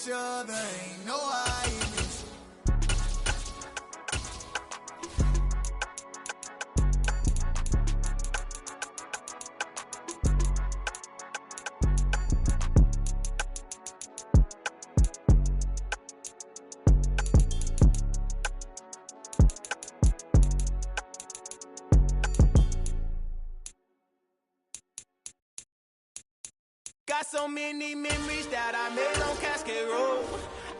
each other, ain't no hiding. Got so many memories that I made on Cascade Road.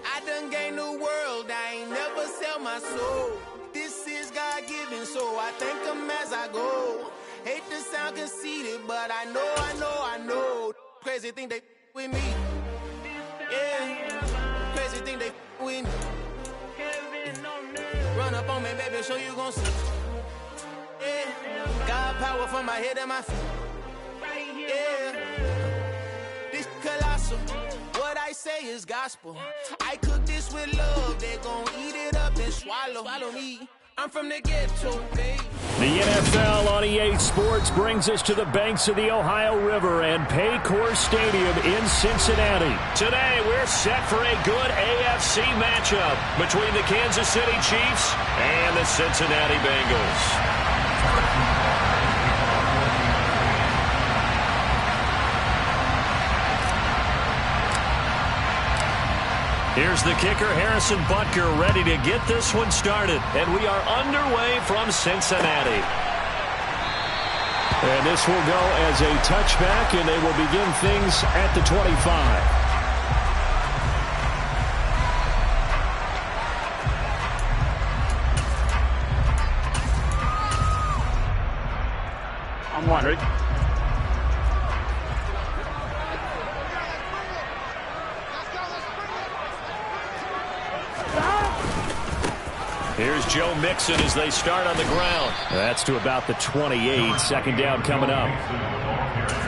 I done gained the world, I ain't never sell my soul. This is God-given, so I thank him as I go. Hate to sound conceited, but I know. Crazy thing they with me. Yeah, crazy thing they with me. Run up on me, baby, show you gon' see. Yeah, God power from my head and my feet. Yeah. Colossal. What I say is gospel. I cook this with love. They gon' eat it up and swallow me. I'm from the ghetto, babe. The NFL on EA Sports brings us to the banks of the Ohio River and Paycor Stadium in Cincinnati. Today, we're set for a good AFC matchup between the Kansas City Chiefs and the Cincinnati Bengals. Here's the kicker, Harrison Butker, ready to get this one started. And we are underway from Cincinnati. And this will go as a touchback, and they will begin things at the 25. I'm wondering. Here's Joe Mixon as they start on the ground. That's to about the 28. Second down coming up.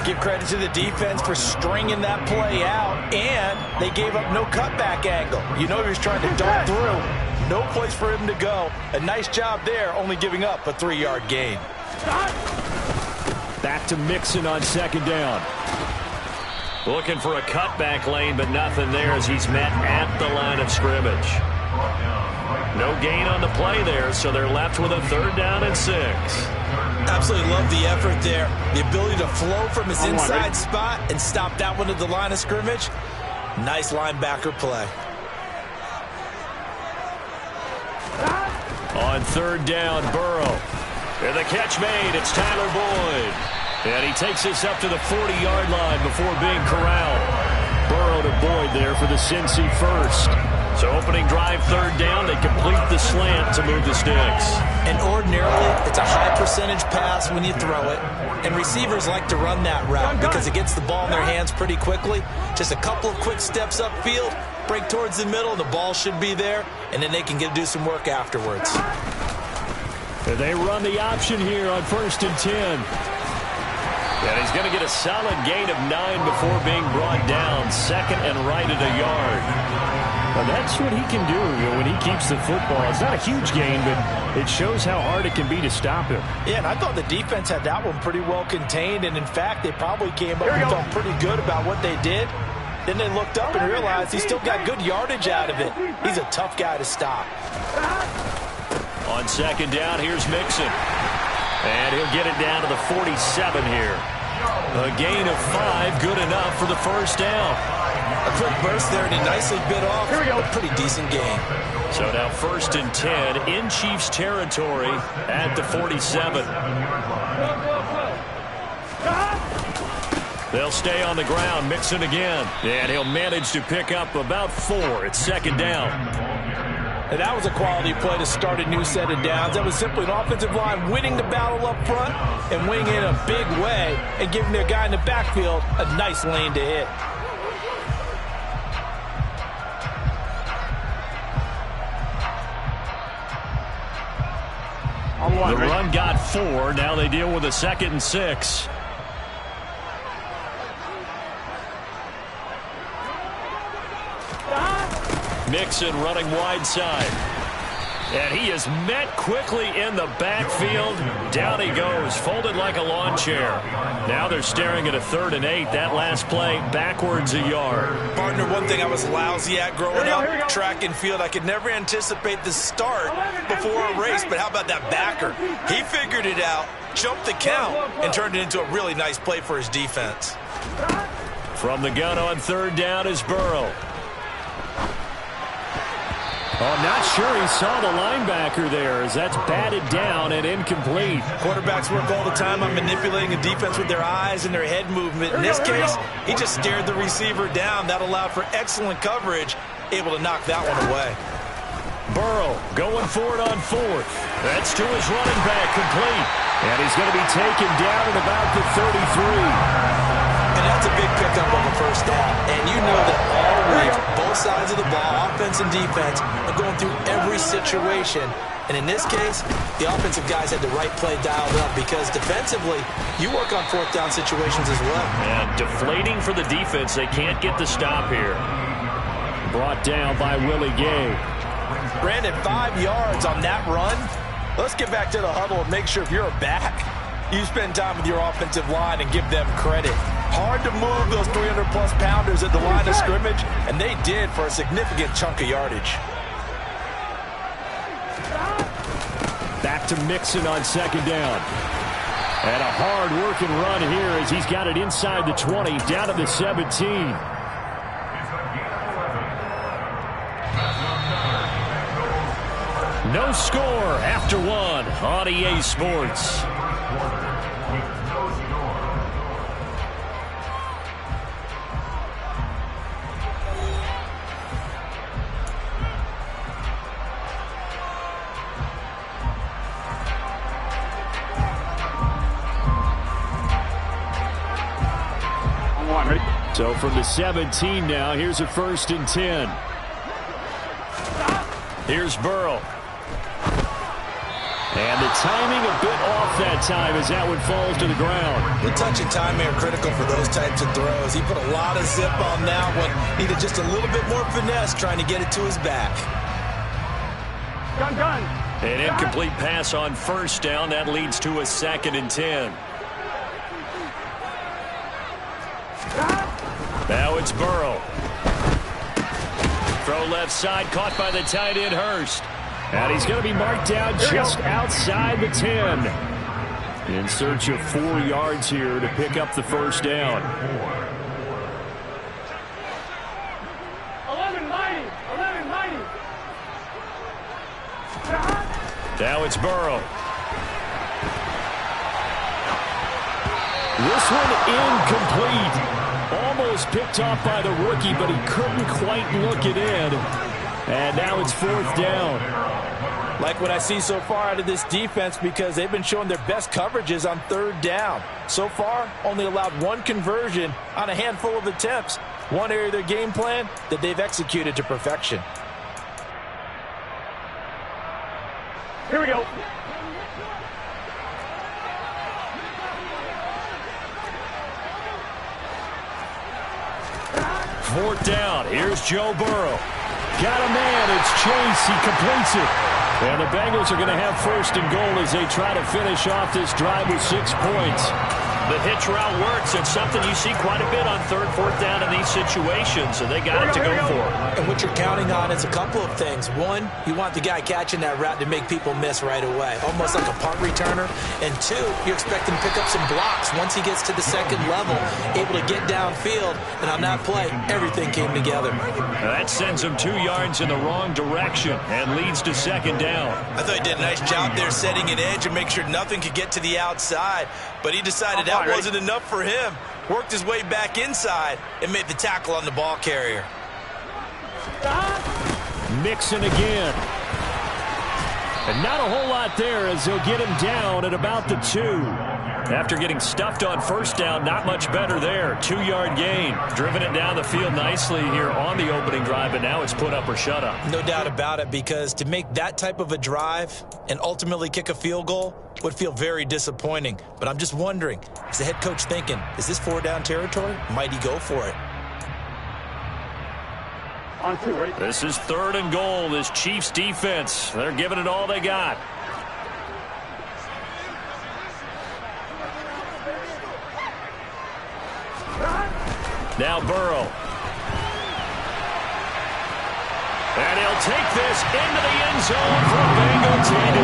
Give credit to the defense for stringing that play out, and they gave up no cutback angle. You know he was trying to dart through. No place for him to go. A nice job there, only giving up a 3-yard gain. Back to Mixon on second down. Looking for a cutback lane, but nothing there as he's met at the line of scrimmage. No gain on the play there, so they're left with a 3rd down and 6. Absolutely love the effort there. The ability to flow from his inside spot and stop that one at the line of scrimmage. Nice linebacker play. On 3rd down, Burrow. And the catch made. It's Tyler Boyd. And he takes us up to the 40-yard line before being corralled. Burrow to Boyd there for the Cincy first. So opening drive, 3rd down, they complete the slant to move the sticks. And ordinarily, it's a high percentage pass when you throw it. And receivers like to run that route because it gets the ball in their hands pretty quickly. Just a couple of quick steps upfield, break towards the middle, and the ball should be there. And then they can do some work afterwards. And they run the option here on 1st and 10. And he's going to get a solid gain of 9 before being brought down. 2nd and right at a yard. Well, that's what he can do when he keeps the football. It's not a huge gain, but it shows how hard it can be to stop him. Yeah, and I thought the defense had that one pretty well contained. And, in fact, they probably came up and felt pretty good about what they did. Then they looked up and realized he still got good yardage out of it. He's a tough guy to stop. On 2nd down, here's Mixon. And he'll get it down to the 47 here. A gain of 5, good enough for the 1st down. A quick burst there, and he nicely bit off. Here we go. A pretty decent gain. So now 1st and 10 in Chiefs territory at the 47. They'll stay on the ground. Mixon again. And he'll manage to pick up about 4. It's 2nd down. And that was a quality play to start a new set of downs. That was simply an offensive line winning the battle up front and winning in a big way and giving their guy in the backfield a nice lane to hit. The run got 4. Now they deal with a 2nd and 6. Mixon running wide side. And he is met quickly in the backfield. Down he goes, folded like a lawn chair. Now they're staring at a 3rd and 8. That last play, backwards a yard. Partner, one thing I was lousy at growing up, track and field, I could never anticipate the start before a race, but how about that backer? He figured it out, jumped the count, and turned it into a really nice play for his defense. From the gun on 3rd down is Burrow. Oh, I'm not sure he saw the linebacker there as that's batted down and incomplete. Quarterbacks work all the time on manipulating a defense with their eyes and their head movement. In this case, he just stared the receiver down. That allowed for excellent coverage, able to knock that one away. Burrow going for it on 4th. That's to his running back, complete. And he's going to be taken down at about the 33. And that's a big pickup on the 1st down. And you know that all week, both sides of the ball, offense and defense, are going through every situation. And in this case, the offensive guys had the right play dialed up because defensively, you work on 4th down situations as well. And deflating for the defense. They can't get the stop here. Brought down by Willie Gay. Brandon, 5 yards on that run. Let's get back to the huddle and make sure if you're a back, you spend time with your offensive line and give them credit. Hard to move those 300-plus pounders at the line of scrimmage, and they did for a significant chunk of yardage. Back to Mixon on 2nd down. And a hard-working run here as he's got it inside the 20, down to the 17. No score after 1 on EA Sports. So from the 17 now, here's a 1st and 10. Here's Burrow. And the timing a bit off that time as that one falls to the ground. The touch and timing are critical for those types of throws. He put a lot of zip on that one. Needed just a little bit more finesse trying to get it to his back. An incomplete pass on 1st down. That leads to a 2nd and 10. Now it's Burrow. Throw left side, caught by the tight end Hurst. And he's going to be marked down just outside the 10. In search of 4 yards here to pick up the 1st down. 11-90. Now it's Burrow. This one incomplete. Almost picked off by the rookie, but he couldn't quite look it in. And now it's 4th down. Like what I see so far out of this defense because they've been showing their best coverages on 3rd down. So far, only allowed 1 conversion on a handful of attempts. One area of their game plan that they've executed to perfection. Here we go. Fourth down. Here's Joe Burrow. Got a man. It's Chase. He completes it. And the Bengals are going to have 1st and goal as they try to finish off this drive with 6 points. The hitch route works. It's something you see quite a bit on 3rd, 4th down in these situations, so they got it to go for. And what you're counting on is a couple of things. One, you want the guy catching that route to make people miss right away, almost like a punt returner. And 2, you're expecting to pick up some blocks once he gets to the 2nd level, able to get downfield. And on that play, everything came together. That sends him 2 yards in the wrong direction and leads to 2nd down. I thought he did a nice job there setting an edge and make sure nothing could get to the outside. But he decided that wasn't enough for him. Worked his way back inside and made the tackle on the ball carrier. Mixon again. And not a whole lot there as he'll get him down at about the 2. After getting stuffed on 1st down, not much better there. 2-yard gain. Driven it down the field nicely here on the opening drive, but now it's put up or shut up. No doubt about it, because to make that type of a drive and ultimately kick a field goal would feel very disappointing. But I'm just wondering, is the head coach thinking, is this 4-down territory? Might he go for it? This is 3rd and goal. This Chiefs defense, they're giving it all they got. Now Burrow. And he'll take this into the end zone for a Bengal TD.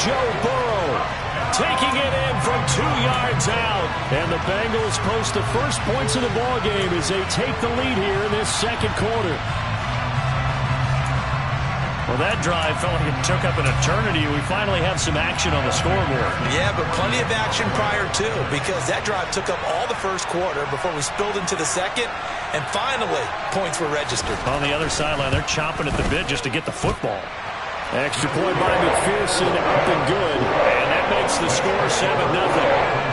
Joe Burrow taking it in from 2 yards out. And the Bengals post the first points of the ball game as they take the lead here in this second quarter. Well, that drive felt like it took up an eternity. We finally have some action on the scoreboard. Yeah, but plenty of action prior to, because that drive took up all the first quarter before we spilled into the second, and finally, points were registered. On the other sideline, they're chomping at the bit just to get the football. Extra point by McPherson, up and good. And that makes the score 7-0.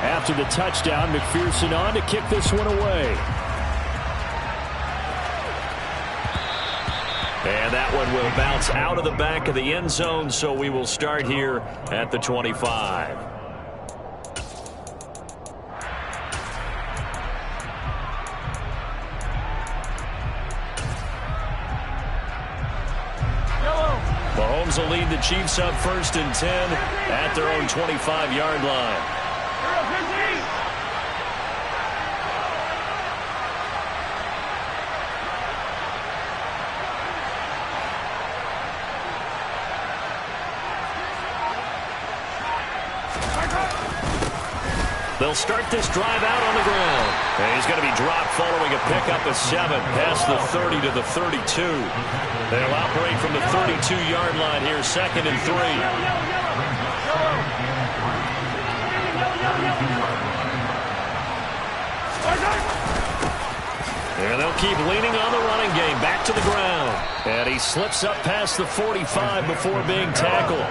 After the touchdown, McPherson on to kick this one away. And that one will bounce out of the back of the end zone, so we will start here at the 25. Mahomes will lead the Chiefs up 1st and 10 at their own 25-yard line. They'll start this drive out on the ground. And he's going to be dropped following a pickup of 7 past the 30 to the 32. They'll operate from the 32-yard line here, 2nd and 3. And they'll keep leaning on the running game, back to the ground. And he slips up past the 45 before being tackled.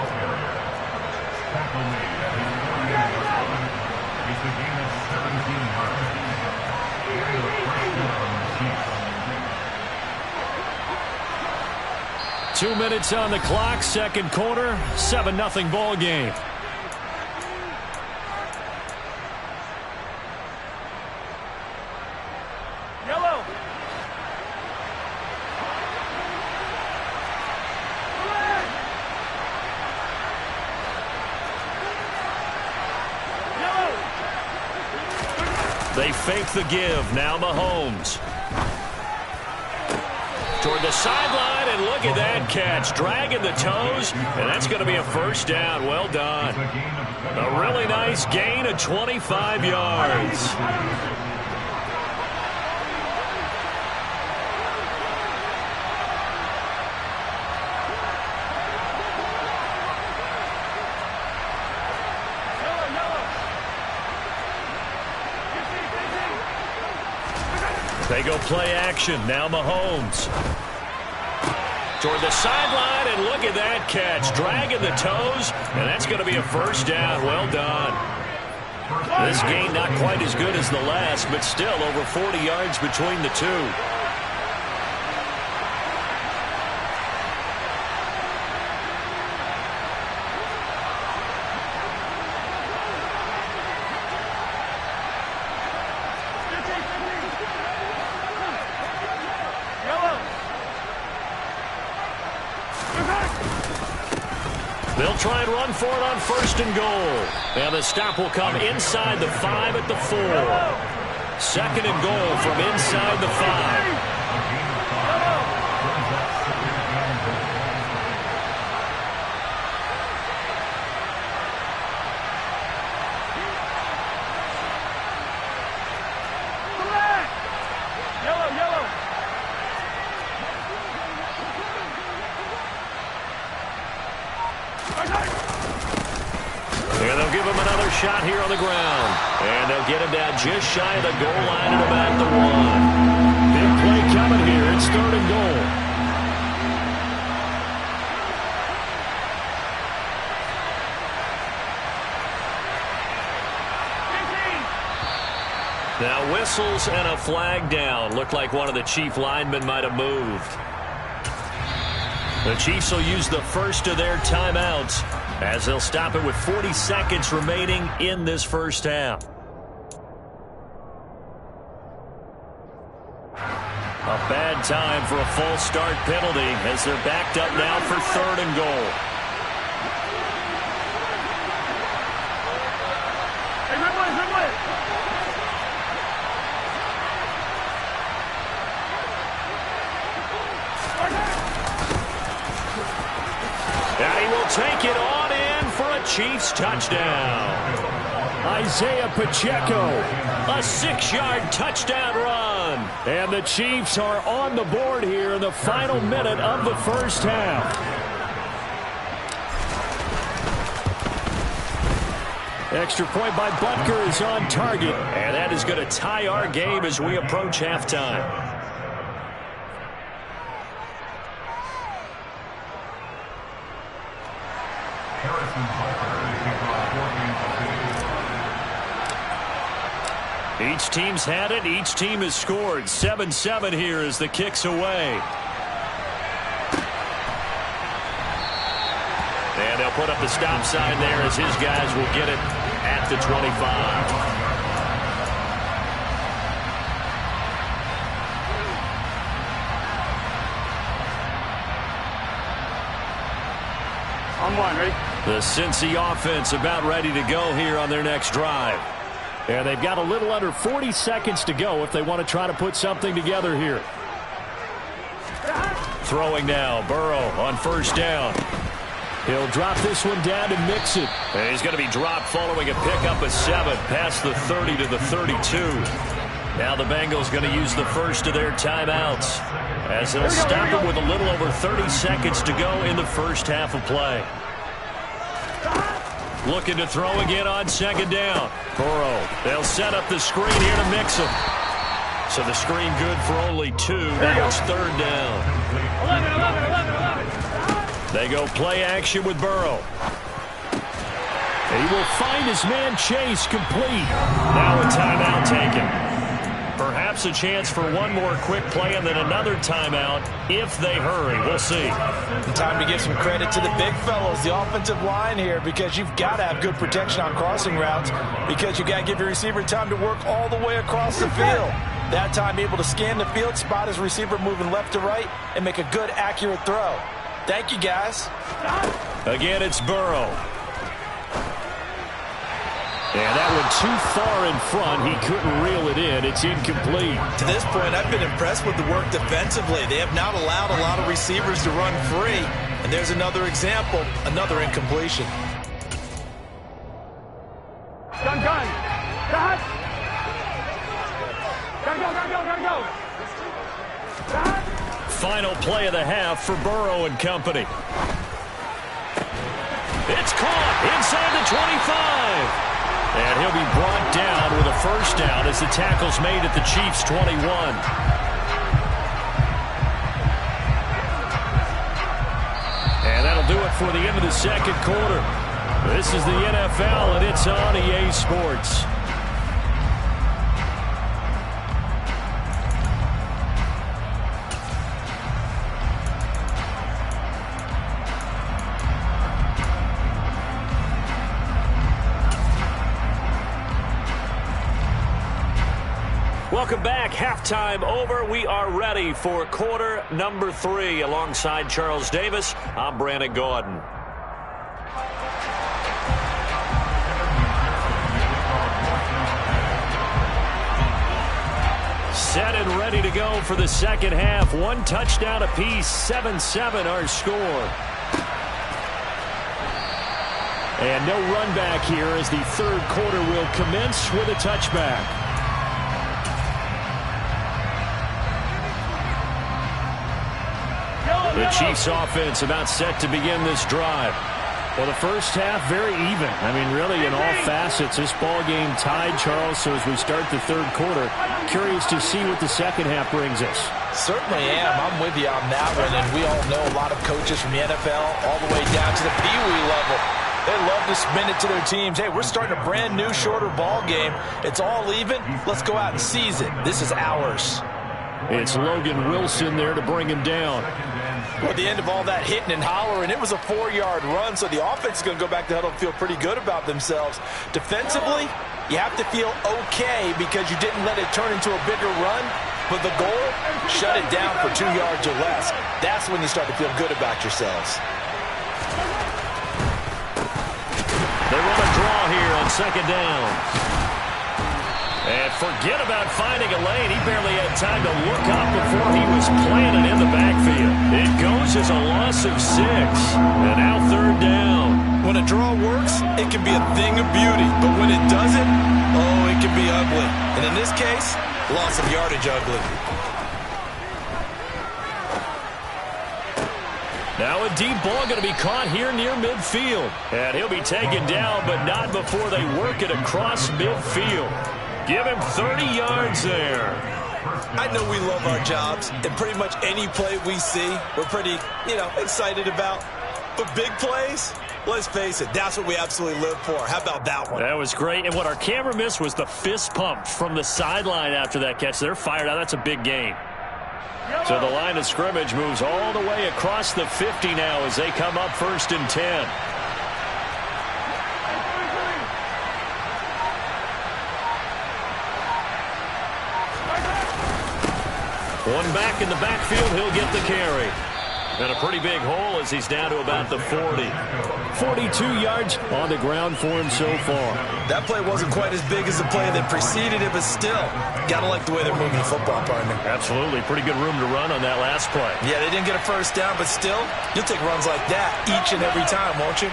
2 minutes on the clock, second quarter, 7-0 ball game. Yellow. They fake the give. Now Mahomes. Toward the sideline, and look at that catch. Dragging the toes, and that's going to be a first down. Well done. A really nice gain of 25 yards. They go play action. Now Mahomes. Toward the sideline, and look at that catch. Dragging the toes, and that's going to be a first down. Well done. This gain not quite as good as the last, but still over 40 yards between the two. They'll try and run for it on 1st and goal. And the stop will come inside the 5 at the 4. 2nd and goal from inside the 5. And they'll give him another shot here on the ground. And they'll get him down just shy of the goal line at about the 1. Big play coming here. It's 3rd and goal. Now whistles and a flag down. Looked like one of the Chief linemen might have moved. The Chiefs will use the first of their timeouts as they'll stop it with 40 seconds remaining in this first half. A bad time for a false start penalty as they're backed up now for 3rd and goal. And he will take it on in for a Chiefs touchdown. Isaiah Pacheco, a 6-yard touchdown run. And the Chiefs are on the board here in the final minute of the first half. Extra point by Butker is on target. And that is going to tie our game as we approach halftime. Each team's had it. Each team has scored. 7-7 here as the kick's away. And they'll put up the stop sign there as his guys will get it at the 25. On one, ready? The Cincy offense about ready to go here on their next drive. And they've got a little under 40 seconds to go if they want to try to put something together here. Throwing now, Burrow on first down. He'll drop this one down and mix it. And he's going to be dropped following a pickup of 7 past the 30 to the 32. Now the Bengals going to use the first of their timeouts as they'll stop it with a little over 30 seconds to go in the first half of play. Looking to throw again on second down. Burrow, they'll set up the screen here to mix them. So the screen good for only 2. Now it's 3rd down. 11. They go play action with Burrow. He will find his man Chase complete. Now a timeout taken. Perhaps a chance for one more quick play and then another timeout if they hurry. We'll see. Time to give some credit to the big fellows, the offensive line here, because you've got to have good protection on crossing routes because you've got to give your receiver time to work all the way across the field. That time able to scan the field, spot his receiver moving left to right, and make a good, accurate throw. Thank you, guys. Again, it's Burrow. And that one too far in front. He couldn't reel it in. It's incomplete. To this point, I've been impressed with the work defensively. They have not allowed a lot of receivers to run free. And there's another example, another incompletion. Gun. Cut. Gotta go. Cut. Final play of the half for Burrow and company. It's caught inside the 25. And he'll be brought down with a first down as the tackle's made at the Chiefs' 21. And that'll do it for the end of the second quarter. This is the NFL, and it's on EA Sports. Welcome back. Halftime over. We are ready for quarter number 3. Alongside Charles Davis, I'm Brandon Gordon. Set and ready to go for the second half. 1 touchdown apiece. 7-7 our score. And no run back here as the third quarter will commence with a touchback. The Chiefs offense about set to begin this drive. Well, the first half very even. I mean, really in all facets, this ball game tied, Charles. So as we start the third quarter, curious to see what the second half brings us. Certainly am. I'm with you on that one. And we all know a lot of coaches from the NFL all the way down to the Pee Wee level. They love to spin it to their teams. Hey, we're starting a brand new, shorter ball game. It's all even. Let's go out and seize it. This is ours. It's Logan Wilson there to bring him down. Well, at the end of all that hitting and hollering, it was a 4-yard run, so the offense is going to go back to huddle and feel pretty good about themselves. Defensively, you have to feel okay because you didn't let it turn into a bigger run, but the goal, shut it down for 2 yards or less. That's when you start to feel good about yourselves. They run a draw here on second down. And forget about finding a lane. He barely had time to look up before he was planted in the backfield. It goes as a loss of 6. And now third down. When a draw works, it can be a thing of beauty. But when it doesn't, oh, it can be ugly. And in this case, loss of yardage ugly. Now a deep ball going to be caught here near midfield. And he'll be taken down, but not before they work it across midfield. Give him 30 yards there. I know we love our jobs, and pretty much any play we see, we're pretty, excited about. But big plays, let's face it, that's what we absolutely live for. How about that one? That was great. And what our camera missed was the fist pump from the sideline after that catch. They're fired out. That's a big gain. So the line of scrimmage moves all the way across the 50 now as they come up 1st and 10. One back in the backfield, he'll get the carry. And a pretty big hole as he's down to about the 40. 42 yards on the ground for him so far. That play wasn't quite as big as the play that preceded it, but still, gotta like the way they're moving the football, partner. Absolutely. Pretty good room to run on that last play. Yeah, they didn't get a first down, but still, you'll take runs like that each and every time, won't you?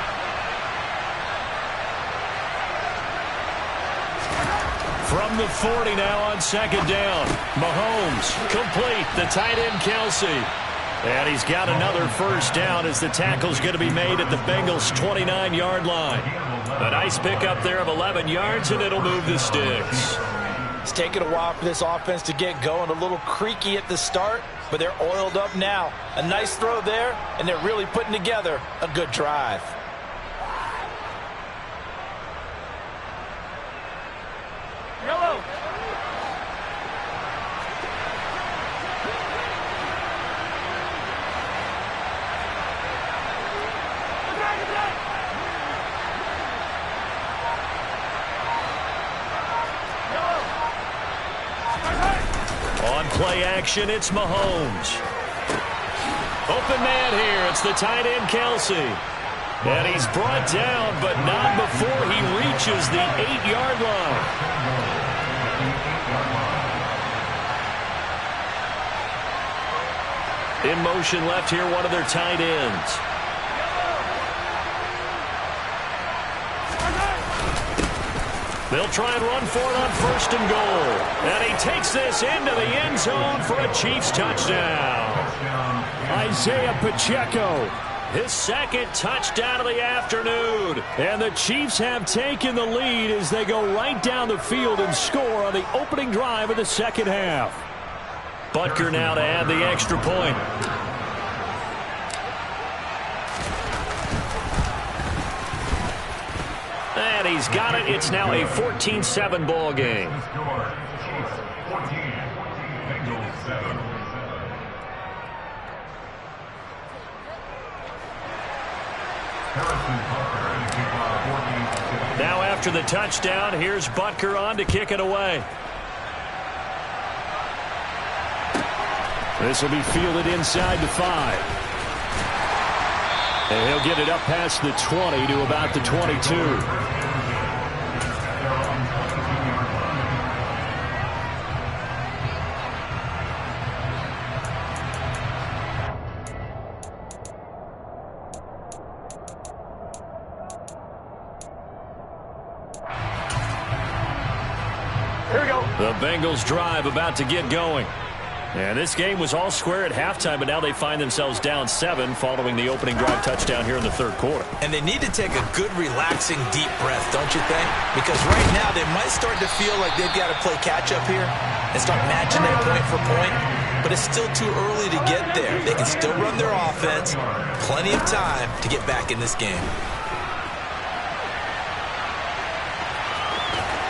From the 40 now on second down. Mahomes complete. The tight end Kelsey. And he's got another first down as the tackle's going to be made at the Bengals' 29-yard line. A nice pickup there of 11 yards, and it'll move the sticks. It's taken a while for this offense to get going. A little creaky at the start, but they're oiled up now. A nice throw there, and they're really putting together a good drive. Yellow. On play action, it's Mahomes. Open man here. It's the tight end Kelsey. And he's brought down, but not before he reaches the 8-yard line. In motion left here, one of their tight ends. They'll try and run for it on 1st and goal. And he takes this into the end zone for a Chiefs touchdown. Isaiah Pacheco, his 2nd touchdown of the afternoon. And the Chiefs have taken the lead as they go right down the field and score on the opening drive of the 2nd half. Butker now to add the extra point. And he's got it. It's now a 14-7 ball game. Now after the touchdown, here's Butker on to kick it away. This will be fielded inside the 5. And he'll get it up past the 20 to about the 22. Here we go. The Bengals drive about to get going. And this game was all square at halftime, but now they find themselves down 7 following the opening drive touchdown here in the 3rd quarter. And they need to take a good, relaxing, deep breath, don't you think? Because right now they might start to feel like they've got to play catch-up here and start matching that point for point. But it's still too early to get there. They can still run their offense. Plenty of time to get back in this game.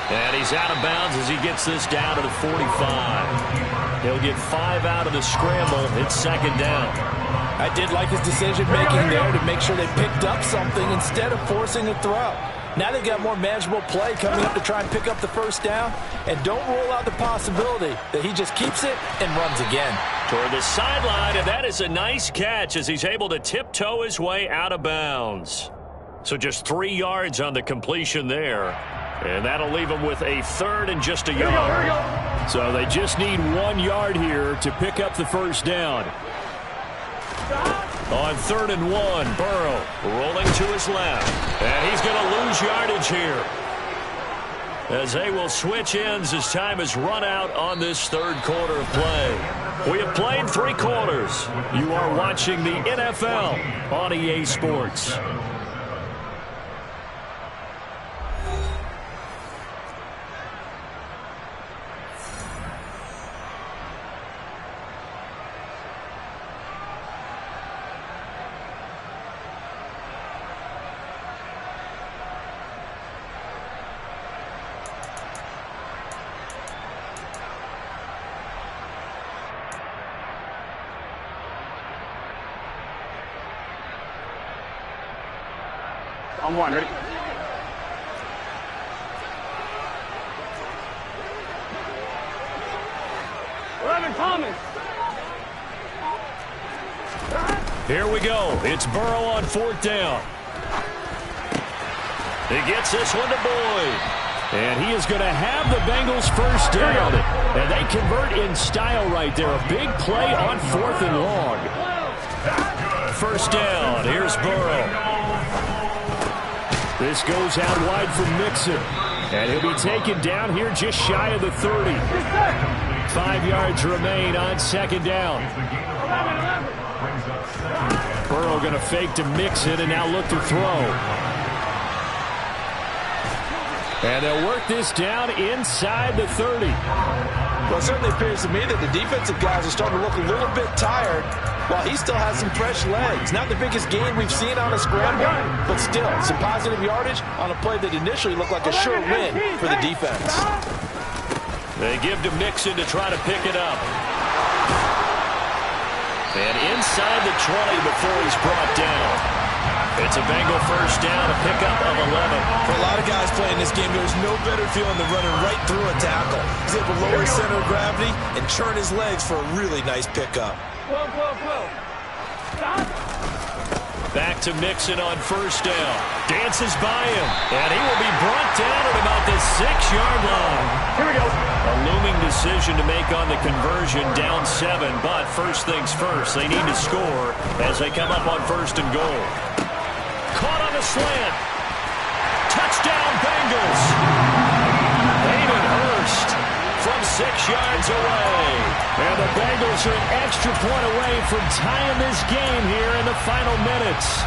And he's out of bounds as he gets this down to the 45. He'll get 5 out of the scramble. It's 2nd down. I did like his decision-making there to make sure they picked up something instead of forcing a throw. Now they've got more manageable play coming up to try and pick up the first down, and don't rule out the possibility that he just keeps it and runs again. Toward the sideline, and that is a nice catch as he's able to tiptoe his way out of bounds. So just 3 yards on the completion there, and that'll leave him with a third and just a yard. So they just need 1 yard here to pick up the first down. On 3rd and 1, Burrow rolling to his left. And he's going to lose yardage here, as they will switch ends as time is run out on this third quarter of play. We have played 3 quarters. You are watching the NFL on EA Sports. On 1, ready? Thomas. Here we go. It's Burrow on 4th down. He gets this one to Boyd. And he is going to have the Bengals first down. And they convert in style right there. A big play on 4th and long. First down. Here's Burrow. This goes out wide for Mixon. And he'll be taken down here just shy of the 30. 5 yards remain on 2nd down. Burrow going to fake to Mixon and now look to throw. And they'll work this down inside the 30. Well, it certainly appears to me that the defensive guys are starting to look a little bit tired while he still has some fresh legs. Not the biggest gain we've seen on a scramble, but still some positive yardage on a play that initially looked like a sure win for the defense. They give to Mixon to try to pick it up. And inside the 20 before he's brought down. It's a Bengal first down, a pickup of 11. For a lot of guys playing this game, there's no better feeling than running right through a tackle. He's able to lower his center of gravity and turn his legs for a really nice pickup. Back to Mixon on first down. Dances by him, and he will be brought down at about the 6-yard line. Here we go. A looming decision to make on the conversion, down 7, but first things first, they need to score as they come up on 1st and goal. Caught on the slant. Touchdown, Bengals. Hayden Hurst from 6 yards away. And the Bengals are an extra point away from tying this game here in the final minutes.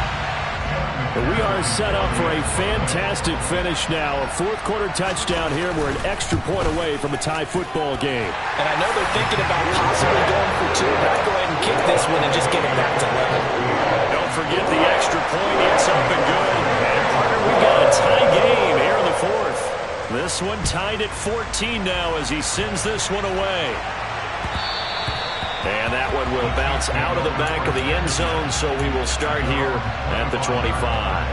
But we are set up for a fantastic finish now. A 4th quarter touchdown here. We're an extra point away from a tie football game. And I know they're thinking about possibly going for 2, but I'd go ahead and kick this one and just get it back to level. Don't forget the extra point. It's up and good. And partner, we got a tie game here in the 4th. This one tied at 14 now as he sends this one away. And that one will bounce out of the back of the end zone, so we will start here at the 25.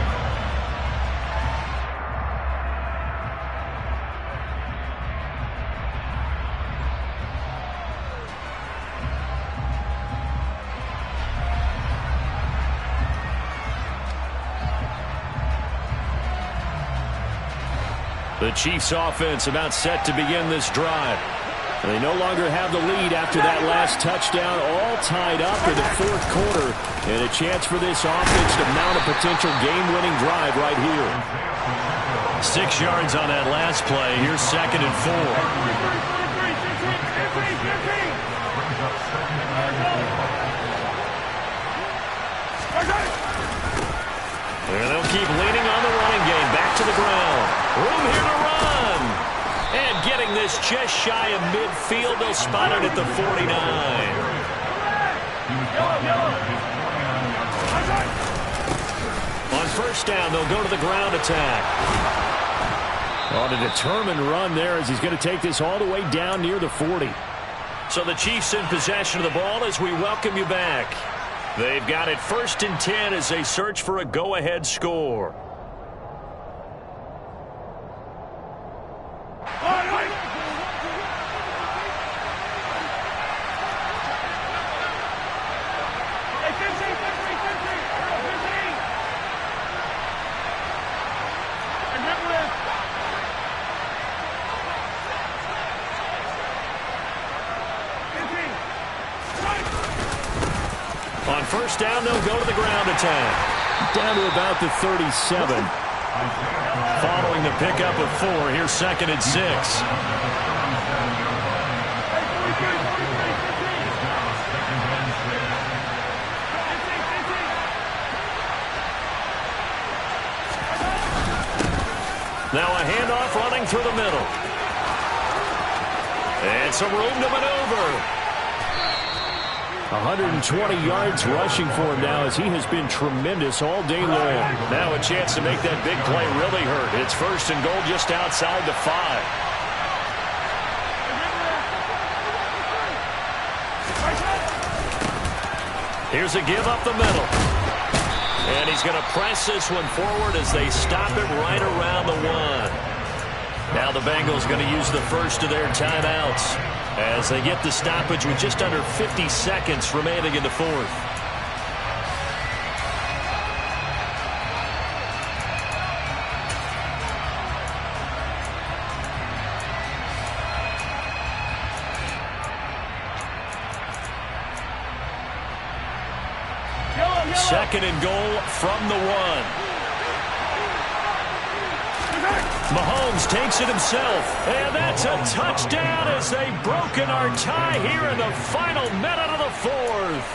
The Chiefs offense about set to begin this drive. They no longer have the lead after that last touchdown, all tied up in the 4th quarter, and a chance for this offense to mount a potential game-winning drive right here. 6 yards on that last play. Here's 2nd and 4. And they'll keep leaning on the running game. Back to the ground. Room here to run. And getting this just shy of midfield. They'll spot it at the 49. On first down, they'll go to the ground attack. On a determined run there as he's going to take this all the way down near the 40. So the Chiefs in possession of the ball as we welcome you back. They've got it 1st and 10 as they search for a go-ahead score. On 1st down, they'll go to the ground attack. Down to about the 37. Following the pickup of 4, here's 2nd and 6. Now a handoff running through the middle. And some room to maneuver. 120 yards rushing for him now as he has been tremendous all day long. Now a chance to make that big play really hurt. It's 1st and goal just outside the 5. Here's a give up the middle. And he's going to press this one forward as they stop it right around the 1. Now the Bengals going to use the first of their timeouts as they get the stoppage with just under 50 seconds remaining in the 4th. Second and goal from the 1. Mahomes takes it himself, and that's a touchdown as they've broken our tie here in the final minute of the 4th.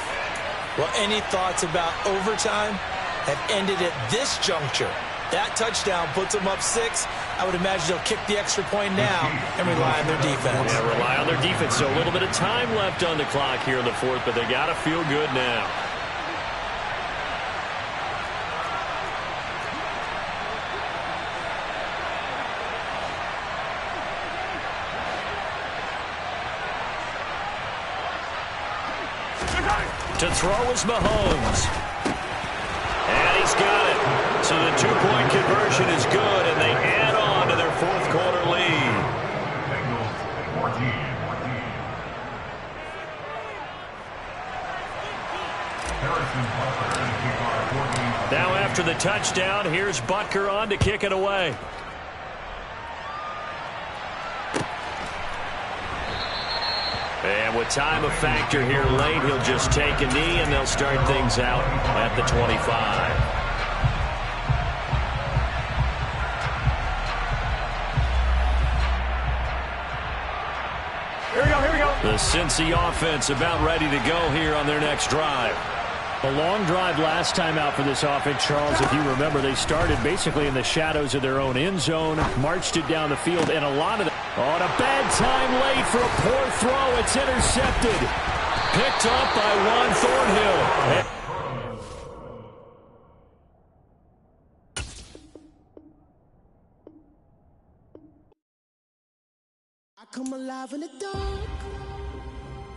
Well, any thoughts about overtime have ended at this juncture. That touchdown puts them up 6. I would imagine they'll kick the extra point now and rely on their defense. Yeah, rely on their defense. So a little bit of time left on the clock here in the 4th, but they got to feel good now. To throw is Mahomes. And he's got it. So the 2-point conversion is good, and they add on to their 4th quarter lead. Now after the touchdown, here's Butker on to kick it away. And with time a factor here late, he'll just take a knee, and they'll start things out at the 25. Here we go. The Cincy offense about ready to go here on their next drive. A long drive last time out for this offense, Charles. If you remember, they started basically in the shadows of their own end zone, marched it down the field, and a lot of them on a bad time late for a poor throw. It's intercepted. Picked up by Juan Thornhill. I come alive in the dark,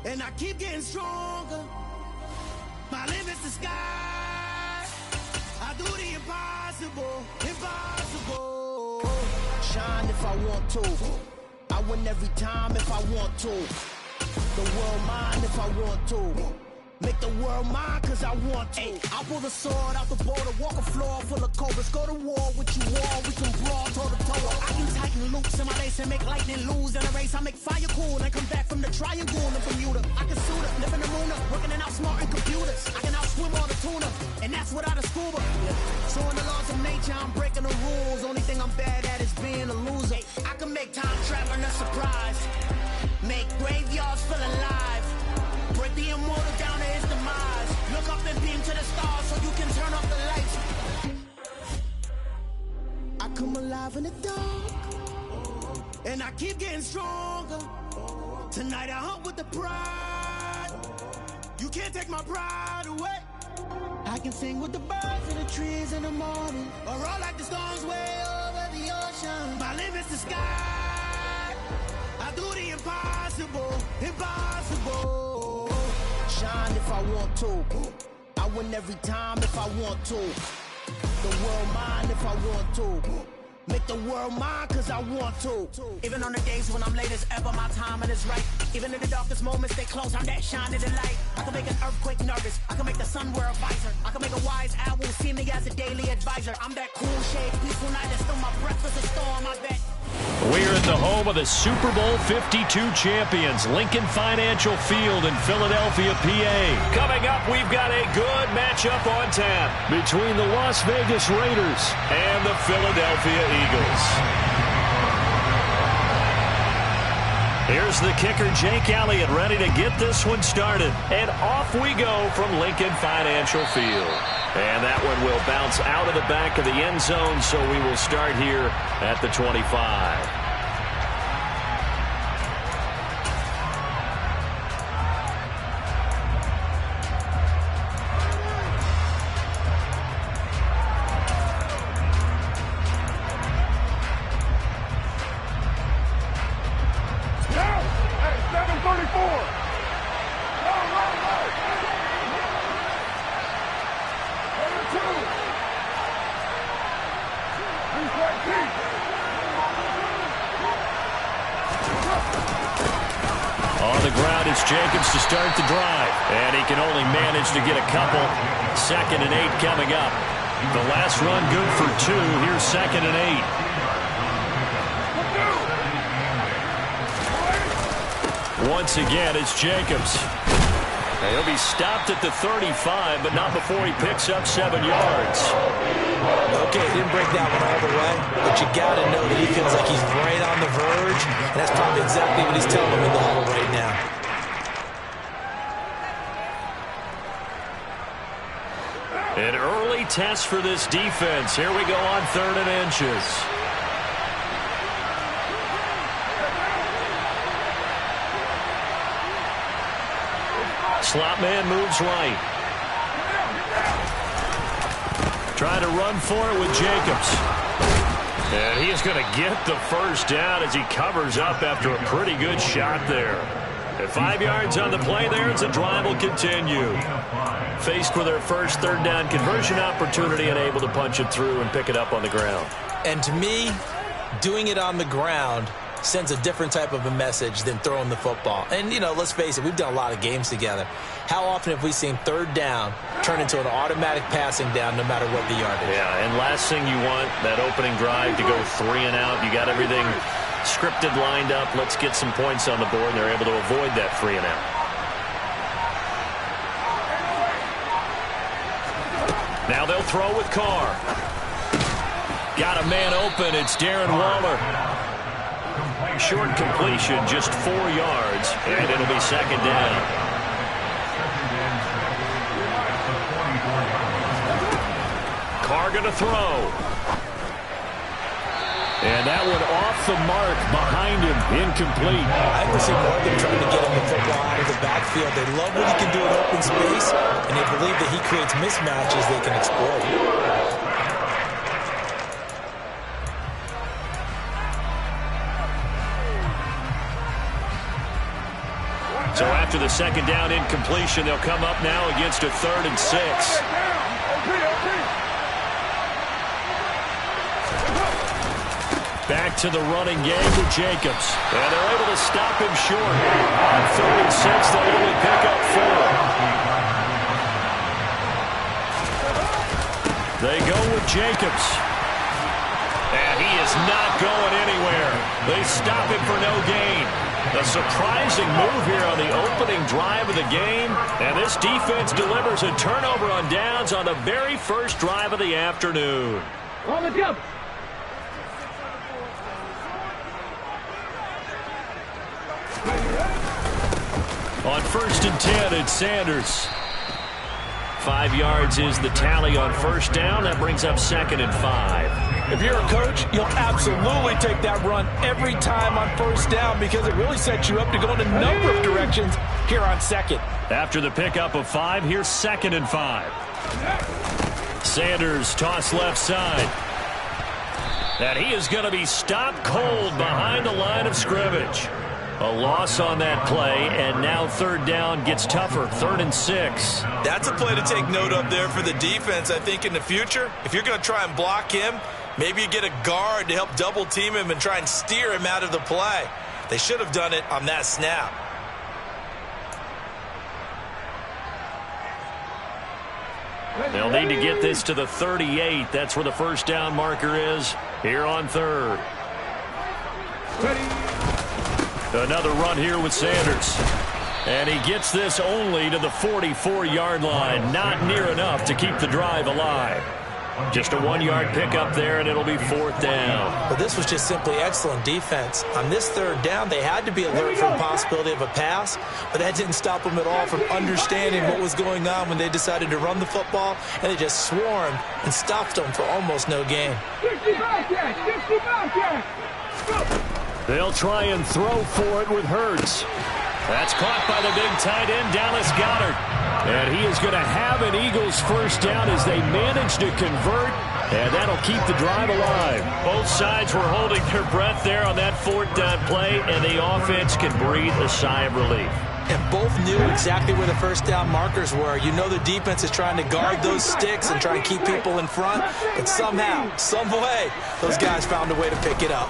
and I keep getting stronger. My limit's the sky. I do the impossible, impossible. Shine if I want to. I win every time if I want to. The world mine if I want to. Make the world mine cause I want to. I'll pull the sword out the border, walk a floor full of cobras. Go to war with you all, we can brawl toe to toe. I can tighten loops in my lace and make lightning lose. In a race I make fire cool and come back from the triangle in Bermuda. I can suit it, live in the moon, working and outsmarting computers. I can outswim all the tuna, and that's without a scuba. So in the laws of nature, I'm breaking the rules. Only thing I'm bad at is being a loser. I can make time traveling a surprise. Make graveyards feel alive. Break the immortal down to his demise. Look up and beam to the stars so you can turn off the lights. I come alive in the dark, and I keep getting stronger. Tonight I hunt with the pride. You can't take my pride away. I can sing with the birds and the trees in the morning, or roll like the storms way over the ocean. My limit's the sky. I do the impossible, impossible. Shine if I want to. win every time if I want to. The world mine if I want to. Make the world mine cause I want to. Even on the days when I'm late as ever, my timing is right. Even in the darkest moments, they close, I'm that shining the light. I can make an earthquake nervous, I can make the sun wear a visor. I can make a wise owl see me as a daily advisor. I'm that cool shade, peaceful night, that's still my breakfast a storm, I bet. We're at the home of the Super Bowl 52 champions, Lincoln Financial Field in Philadelphia, PA. Coming up, we've got a good matchup on tap between the Las Vegas Raiders and the Philadelphia Eagles. Here's the kicker, Jake Elliott, ready to get this one started. And off we go from Lincoln Financial Field. And that one will bounce out of the back of the end zone, so we will start here at the 25. Jacobs to start the drive, and he can only manage to get a couple. 2nd and 8 coming up. The last run good for 2. Here's 2nd and 8. Once again, it's Jacobs. And he'll be stopped at the 35, but not before he picks up 7 yards. Okay, didn't break that one all the way, but you got to know that he feels like he's right on the verge, and that's probably exactly what he's telling him in the huddle right now. An early test for this defense. Here we go on 3rd and inches. Slot man moves right. Trying to run for it with Jacobs. And he is going to get the first down as he covers up after a pretty good shot there. At 5 yards on the play there, as the drive will continue. Faced with their first 3rd down conversion opportunity and able to punch it through and pick it up on the ground. And to me, doing it on the ground sends a different type of a message than throwing the football. And, you know, let's face it, we've done a lot of games together. How often have we seen 3rd down turn into an automatic passing down no matter what the yardage? Yeah, and last thing you want, that opening drive to go 3 and out. You got everything scripted, lined up. Let's get some points on the board, and they're able to avoid that 3 and out. Now they'll throw with Carr. Got a man open. It's Darren Waller. Short completion, just 4 yards, and it'll be 2nd down. Carr going to throw. And that one off the mark behind him, incomplete. I can see more of them trying to get him the football out of the backfield. They love what he can do in open space, and they believe that he creates mismatches they can exploit. So after the 2nd down incompletion, they'll come up now against a 3rd and 6. Back to the running game with Jacobs. And they're able to stop him short. On 3rd and 6, they'll only pick up 4. They go with Jacobs. And he is not going anywhere. They stop him for no gain. A surprising move here on the opening drive of the game. And this defense delivers a turnover on downs on the very first drive of the afternoon. On the jump. On 1st and 10, it's Sanders. 5 yards is the tally on 1st down. That brings up 2nd and 5. If you're a coach, you'll absolutely take that run every time on 1st down because it really sets you up to go in a number of directions here on 2nd. After the pickup of 5, here's 2nd and 5. Sanders toss left side. And he is going to be stopped cold behind the line of scrimmage. A loss on that play, and now third down gets tougher. 3rd and 6. That's a play to take note of there for the defense. I think in the future, if you're going to try and block him, maybe you get a guard to help double team him and try and steer him out of the play. They should have done it on that snap. They'll need to get this to the 38. That's where the first down marker is here on 3rd. Another run here with Sanders. And he gets this only to the 44-yard line. Not near enough to keep the drive alive. Just a 1-yard pickup there, and it'll be 4th down. But this was just simply excellent defense. On this 3rd down, they had to be alert for the possibility of a pass, but that didn't stop them at all from understanding what was going on when they decided to run the football, and they just swarmed and stopped them for almost no gain. They'll try and throw for it with Hurts. That's caught by the big tight end, Dallas Goedert. And he is going to have an Eagles first down as they manage to convert, and that'll keep the drive alive. Both sides were holding their breath there on that 4th down play, and the offense can breathe a sigh of relief. And both knew exactly where the first down markers were. You know the defense is trying to guard those sticks and try to keep people in front, but somehow, some way, those guys found a way to pick it up.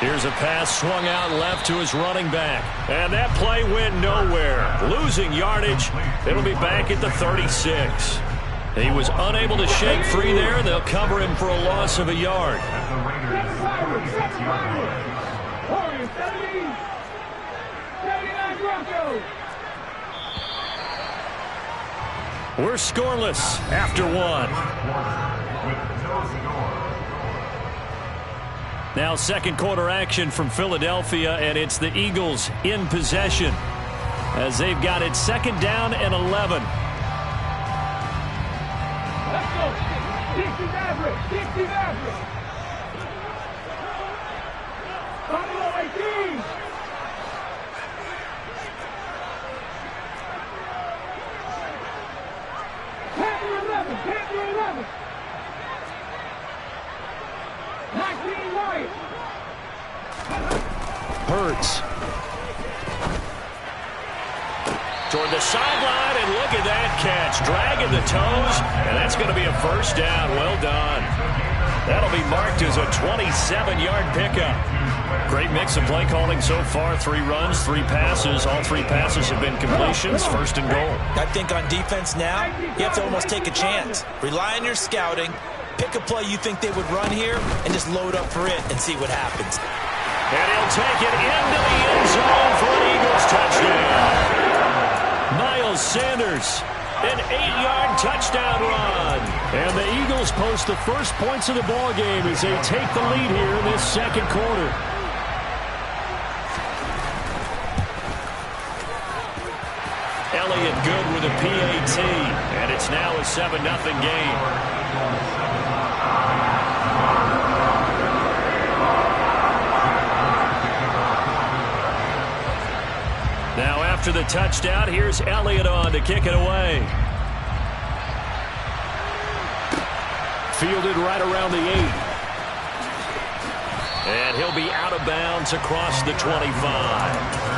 Here's a pass swung out left to his running back. And that play went nowhere. Losing yardage. It'll be back at the 36. He was unable to shake free there. They'll cover him for a loss of a yard. We're scoreless after 1. Now second quarter action from Philadelphia, and it's the Eagles in possession as they've got it 2nd down and 11. Let's go. 60 average. 60 average. Buffalo 18. Panther 11. Panther 11. 19 right. Hurts. Toward the sideline, and look at that catch. Dragging the toes, and that's going to be a first down. Well done. That'll be marked as a 27-yard pickup. Great mix of play calling so far. 3 runs, 3 passes. All 3 passes have been completions. 1st and goal. I think on defense now, you have to almost take a chance. Rely on your scouting. Pick a play you think they would run here and just load up for it and see what happens. And he'll take it into the end zone for an Eagles touchdown. Miles Sanders, an 8-yard touchdown run. And the Eagles post the first points of the ball game as they take the lead here in this 2nd quarter. Elliott good with a PAT, and it's now a 7-0 game. Now after the touchdown, here's Elliott on to kick it away. Fielded right around the 8. And he'll be out of bounds across the 25.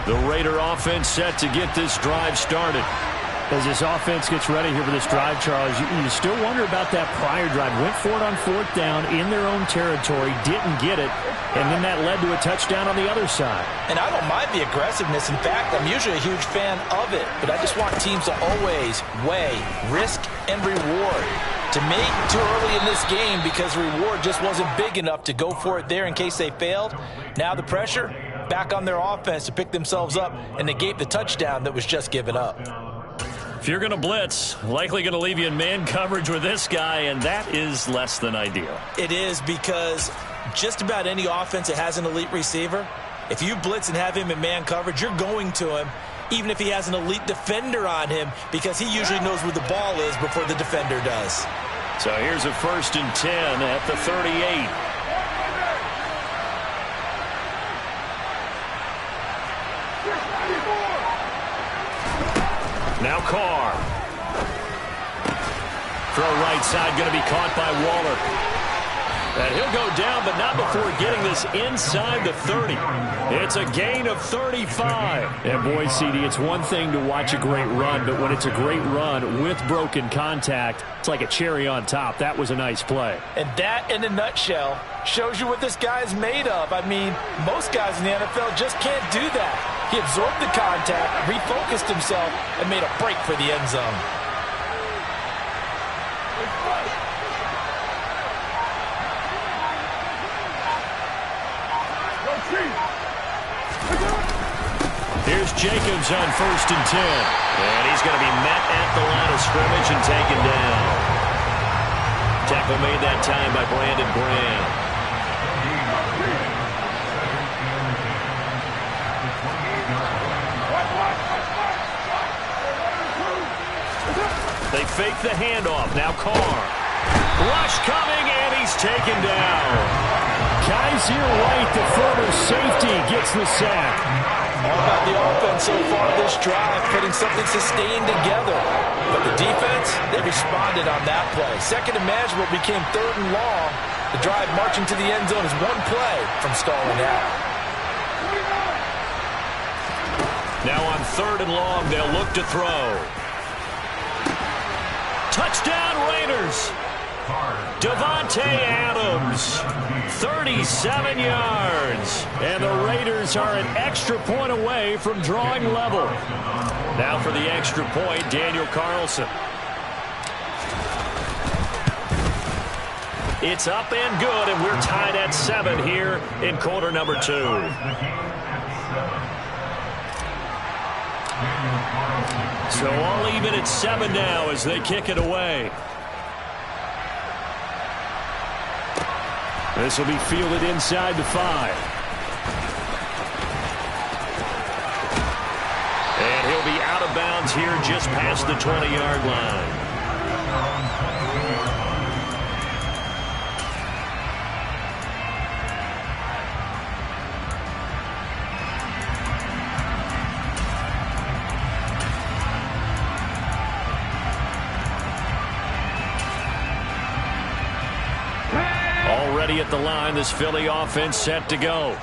The Raider offense set to get this drive started. As this offense gets ready here for this drive, Charles, you still wonder about that prior drive. Went for it on 4th down in their own territory, didn't get it, and then that led to a touchdown on the other side. And I don't mind the aggressiveness. In fact, I'm usually a huge fan of it, but I just want teams to always weigh risk and reward. To me, too early in this game because reward just wasn't big enough to go for it there in case they failed. Now the pressure back on their offense to pick themselves up and negate the touchdown that was just given up. If you're going to blitz, likely going to leave you in man coverage with this guy, and that is less than ideal. It is, because just about any offense that has an elite receiver, if you blitz and have him in man coverage, you're going to him, even if he has an elite defender on him, because he usually knows where the ball is before the defender does. So here's a 1st and 10 at the 38. Now Carr. Throw right side, going to be caught by Waller. And he'll go down, but not before getting this inside the 30. It's a gain of 35. And boy, CD, it's one thing to watch a great run, but when it's a great run with broken contact, it's like a cherry on top. That was a nice play. And that, in a nutshell, shows you what this guy is made of. I mean, most guys in the NFL just can't do that. He absorbed the contact, refocused himself, and made a break for the end zone. Here's Jacobs on 1st and 10. And he's going to be met at the line of scrimmage and taken down. Tackle made that time by Brandon Graham. They fake the handoff. Now Carr. Rush coming, and he's taken down. Kaiser White, the former safety, gets the sack. All about the offense so far this drive, putting something sustained together. But the defense, they responded on that play. Second and manageable became 3rd and long. The drive marching to the end zone is one play from stalling out. Now on 3rd and long, they'll look to throw. Touchdown Raiders! Devontae Adams, 37 yards. And the Raiders are an extra point away from drawing level. Now for the extra point, Daniel Carlson. It's up and good, and we're tied at 7 here in quarter number 2. So all even at 7 now as they kick it away. This will be fielded inside the 5. And he'll be out of bounds here just past the 20-yard line. Already at the line, this Philly offense set to go.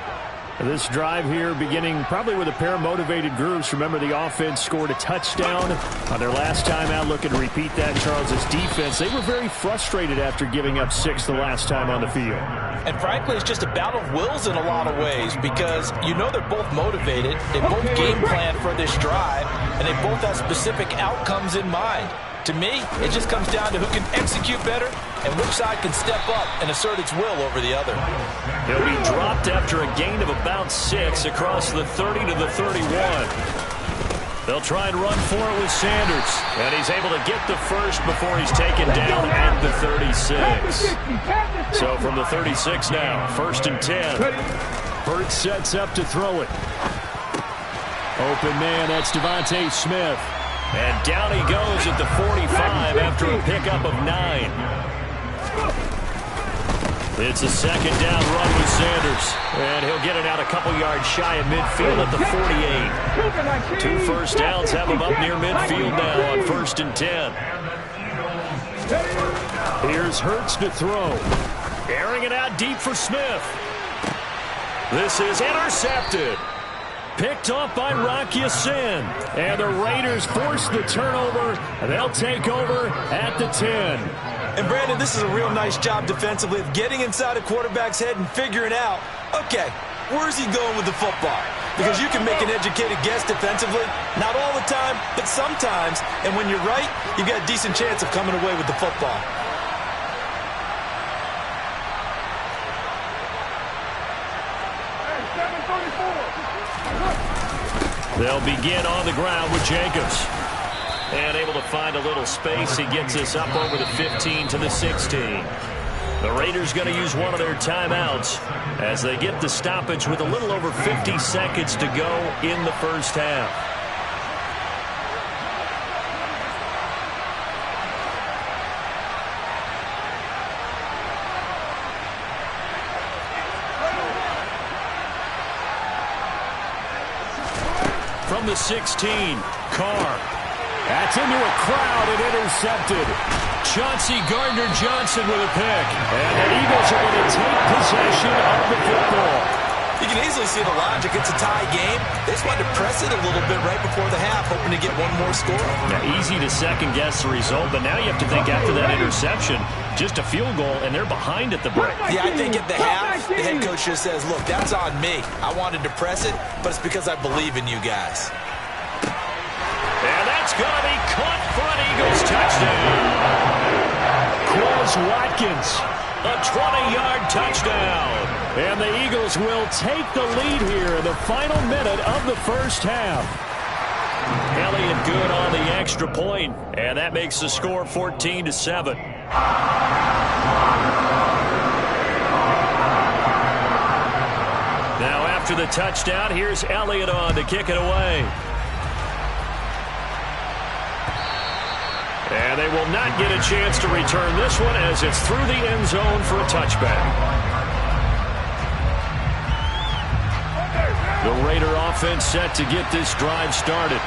This drive here beginning probably with a pair of motivated groups. Remember, the offense scored a touchdown on their last time out. Looking to repeat that. Charles' defense, they were very frustrated after giving up 6 the last time on the field. And frankly, it's just a battle of wills in a lot of ways because you know they're both motivated. They both game plan for this drive, and they both have specific outcomes in mind. To me, it just comes down to who can execute better and which side can step up and assert its will over the other. He'll be dropped after a gain of about 6 across the 30 to the 31. They'll try and run for it with Sanders. And he's able to get the first before he's taken down at the 36. So from the 36 now, 1st and 10. Burt sets up to throw it. Open man, that's Devontae Smith. And down he goes at the 45 after a pickup of 9. It's a 2nd down run with Sanders. And he'll get it out a couple yards shy of midfield at the 48. 2 first downs have him up near midfield now on 1st and 10. Here's Hurts to throw. Airing it out deep for Smith. This is intercepted. Picked off by Rock Ya-Sin. And the Raiders force the turnover. They'll take over at the 10. And Brandon, this is a real nice job defensively of getting inside a quarterback's head and figuring out, okay, where's he going with the football? Because you can make an educated guess defensively. Not all the time, but sometimes. And when you're right, you've got a decent chance of coming away with the football. They'll begin on the ground with Jacobs. And able to find a little space. He gets this up over the 15 to the 16. The Raiders going to use one of their timeouts as they get the stoppage with a little over 50 seconds to go in the first half. from the 16. Carr. That's into a crowd and intercepted. Chauncey Gardner-Johnson with a pick. And the Eagles are going to take possession of the football. You can easily see the logic. It's a tie game. They just wanted to press it a little bit right before the half, hoping to get one more score. Now, easy to second-guess the result, but now you have to think after that interception, just a field goal, and they're behind at the break. Yeah, I think at the half, the head coach just says, look, that's on me. I wanted to press it, but it's because I believe in you guys. And that's going to be caught for an Eagles touchdown. Quez Watkins, a 20-yard touchdown. And the Eagles will take the lead here in the final minute of the first half. Elliott good on the extra point, and that makes the score 14-7. Now after the touchdown, here's Elliott on to kick it away. And they will not get a chance to return this one as it's through the end zone for a touchback. The Raider offense set to get this drive started.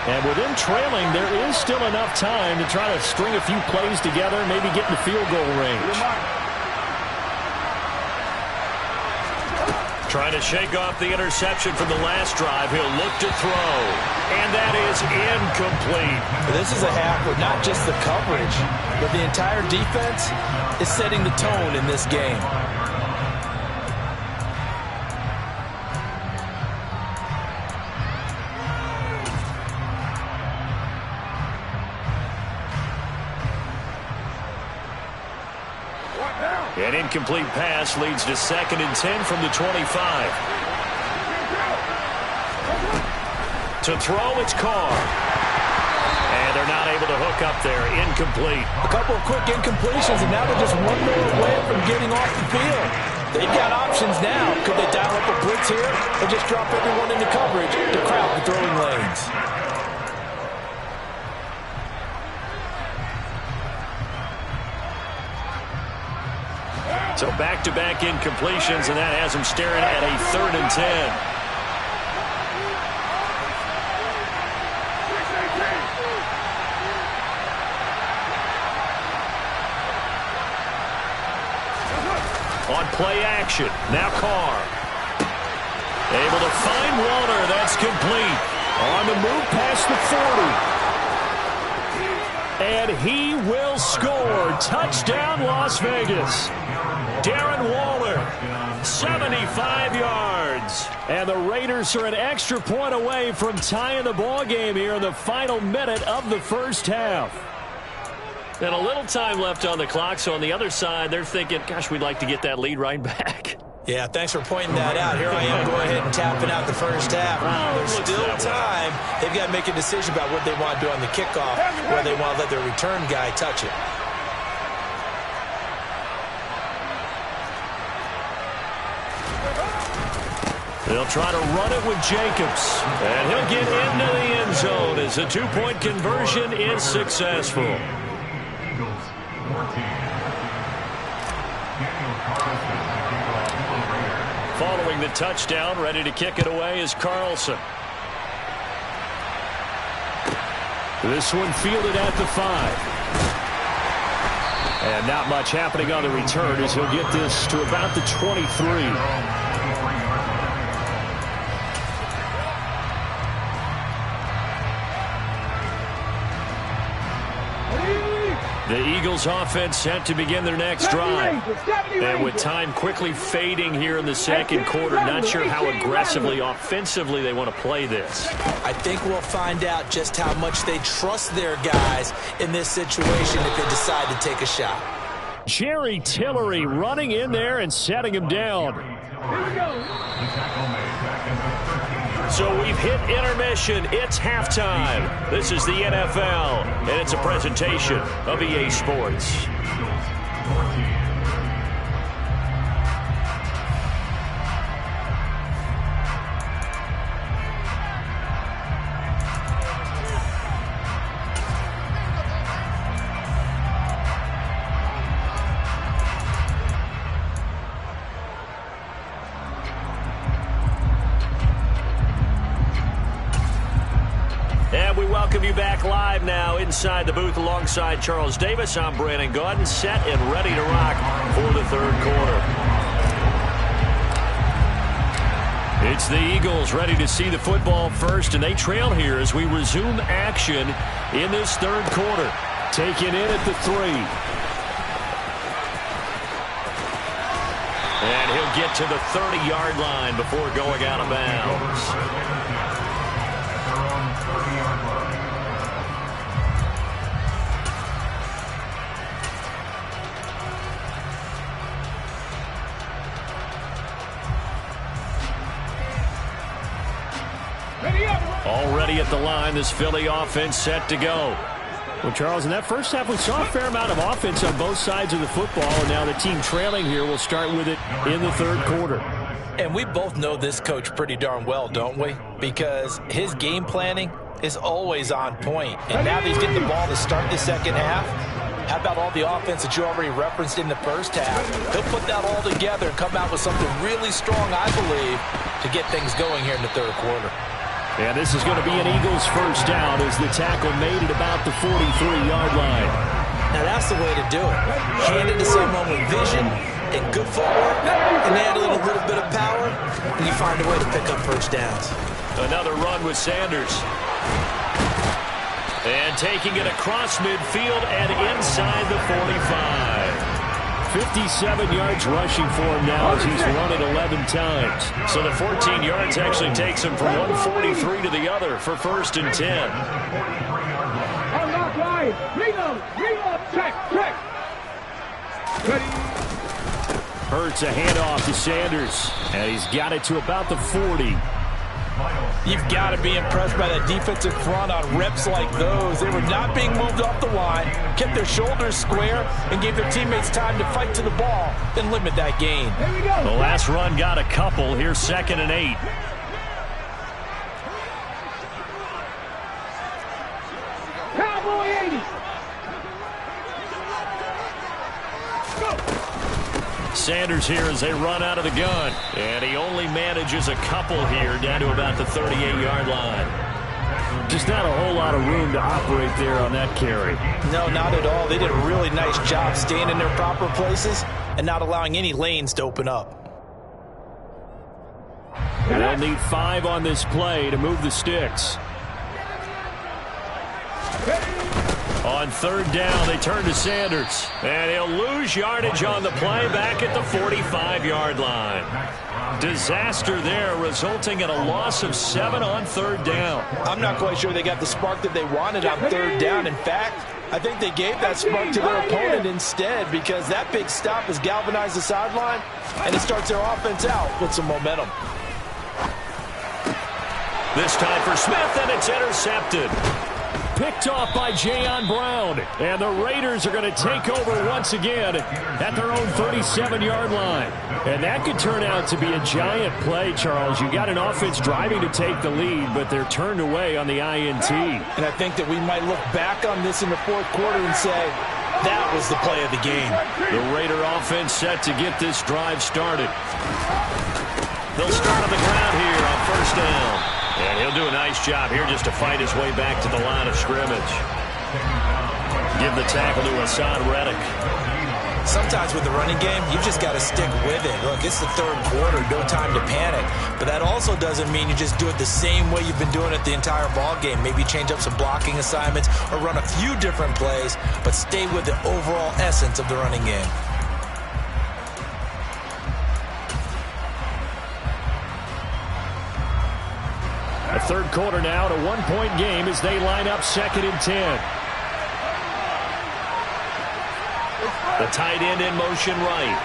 And with them trailing, there is still enough time to try to string a few plays together, maybe get in the field goal range. Trying to shake off the interception from the last drive. He'll look to throw. And that is incomplete. This is a half with not just the coverage, but the entire defense is setting the tone in this game. An incomplete pass leads to 2nd and 10 from the 25. To throw, it's Carr. And they're not able to hook up there. Incomplete. A couple of quick incompletions, and now they're just one more away from getting off the field. They've got options now. Could they dial up a blitz here or just drop everyone into coverage to crowd the throwing lanes? So back-to-back incompletions, and that has them staring at a 3rd and 10. On play action, now Carr. Able to find Walter, that's complete. On the move past the 40. And he will score. Touchdown, Las Vegas. Darren Waller, 75 yards. And the Raiders are an extra point away from tying the ball game here in the final minute of the first half. And a little time left on the clock, so on the other side, they're thinking, gosh, we'd like to get that lead right back. Yeah, thanks for pointing that out. Here I am going ahead and tapping out the first half. There's still time. They've got to make a decision about what they want to do on the kickoff, where they want to let their return guy touch it. They'll try to run it with Jacobs. And he'll get into the end zone as the two-point conversion is successful. Following the touchdown, ready to kick it away is Carlson. This one fielded at the 5. And not much happening on the return as he'll get this to about the 23. The Eagles offense set to begin their next drive. And with time quickly fading here in the second quarter, not sure how aggressively, offensively they want to play this. I think we'll find out just how much they trust their guys in this situation if they decide to take a shot. Jerry Tillery running in there and setting him down. Here we go. So we've hit intermission. It's halftime. This is the NFL, and it's a presentation of EA Sports. welcome you back live now inside the booth alongside Charles Davis. I'm Brandon Gaudin, set and ready to rock for the third quarter. It's the Eagles ready to see the football first, and they trail here as we resume action in this third quarter. Taken in at the 3. And he'll get to the 30-yard line before going out of bounds. Already at the line, this Philly offense set to go. Well, Charles, in that first half, we saw a fair amount of offense on both sides of the football, and now the team trailing here will start with it in the third quarter. And we both know this coach pretty darn well, don't we? Because his game planning is always on point. And now that he's getting the ball to start the second half, how about all the offense that you already referenced in the first half? He'll put that all together and come out with something really strong, I believe, to get things going here in the third quarter. And this is going to be an Eagles first down as the tackle made at about the 43-yard line. Now that's the way to do it. Hand it to someone with vision and good footwork, and add a little bit of power, and you find a way to pick up first downs. Another run with Sanders. And taking it across midfield and inside the 45. 57 yards rushing for him now as he's run it 11 times. So the 14 yards actually takes him from 143 to the other for 1st and 10. Unlock line. Reload. Check. Ready. Hurts a handoff to Sanders, and he's got it to about the 40. You've got to be impressed by that defensive front on reps like those. They were not being moved off the line, kept their shoulders square, and gave their teammates time to fight to the ball and limit that gain. Here we go. The last run got a couple. Here's 2nd and 8. Cowboy 80. Sanders here as they run out of the gun. And he only manages a couple here down to about the 38-yard line. Just not a whole lot of room to operate there on that carry. No, not at all. They did a really nice job staying in their proper places and not allowing any lanes to open up. They'll need 5 on this play to move the sticks. On 3rd down, they turn to Sanders. And he'll lose yardage on the play back at the 45-yard line. Disaster there, resulting in a loss of 7 on 3rd down. I'm not quite sure they got the spark that they wanted on 3rd down. In fact, I think they gave that spark to their opponent instead, because that big stop has galvanized the sideline, and it starts their offense out with some momentum. This time for Smith, and it's intercepted. Picked off by Jayon Brown. And the Raiders are going to take over once again at their own 37-yard line. And that could turn out to be a giant play, Charles. You got an offense driving to take the lead, but they're turned away on the INT. And I think that we might look back on this in the fourth quarter and say, that was the play of the game. The Raider offense set to get this drive started. They'll start on the ground here on 1st down. And he'll do a nice job here just to fight his way back to the line of scrimmage. Give the tackle to Hassan Reddick. Sometimes with the running game, you've just got to stick with it. Look, it's the third quarter, no time to panic. But that also doesn't mean you just do it the same way you've been doing it the entire ball game. Maybe change up some blocking assignments or run a few different plays, but stay with the overall essence of the running game. A third quarter now, to 1-point game as they line up 2nd and 10. The tight end in motion right.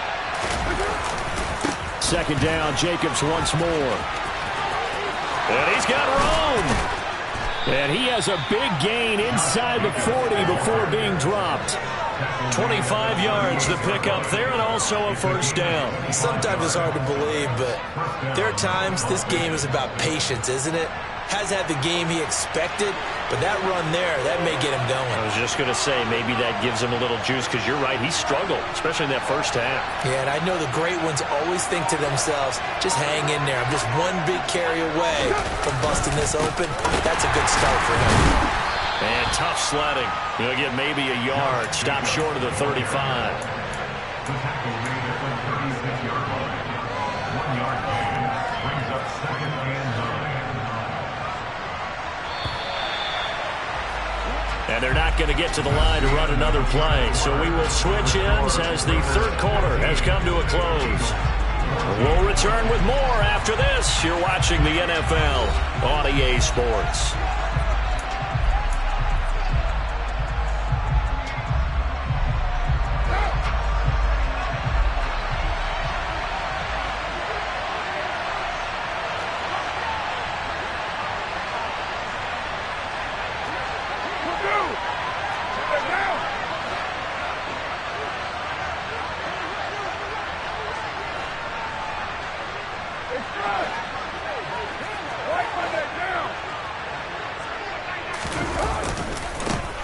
2nd down, Jacobs once more. And he's got room. And he has a big gain inside the 40 before being dropped. 25 yards the pickup there, and also a 1st down. Sometimes it's hard to believe, but there are times this game is about patience, isn't it? Has had the game he expected, but that run there, that may get him going. I was just going to say, maybe that gives him a little juice, because you're right, he struggled, especially in that first half. Yeah, and I know the great ones always think to themselves, just hang in there. I'm just one big carry away from busting this open. That's a good start for him. And tough sledding. He'll get maybe a yard. Stop short of the 35. And they're not going to get to the line to run another play. So we will switch ends as the third quarter has come to a close. We'll return with more after this. You're watching the NFL on EA Sports.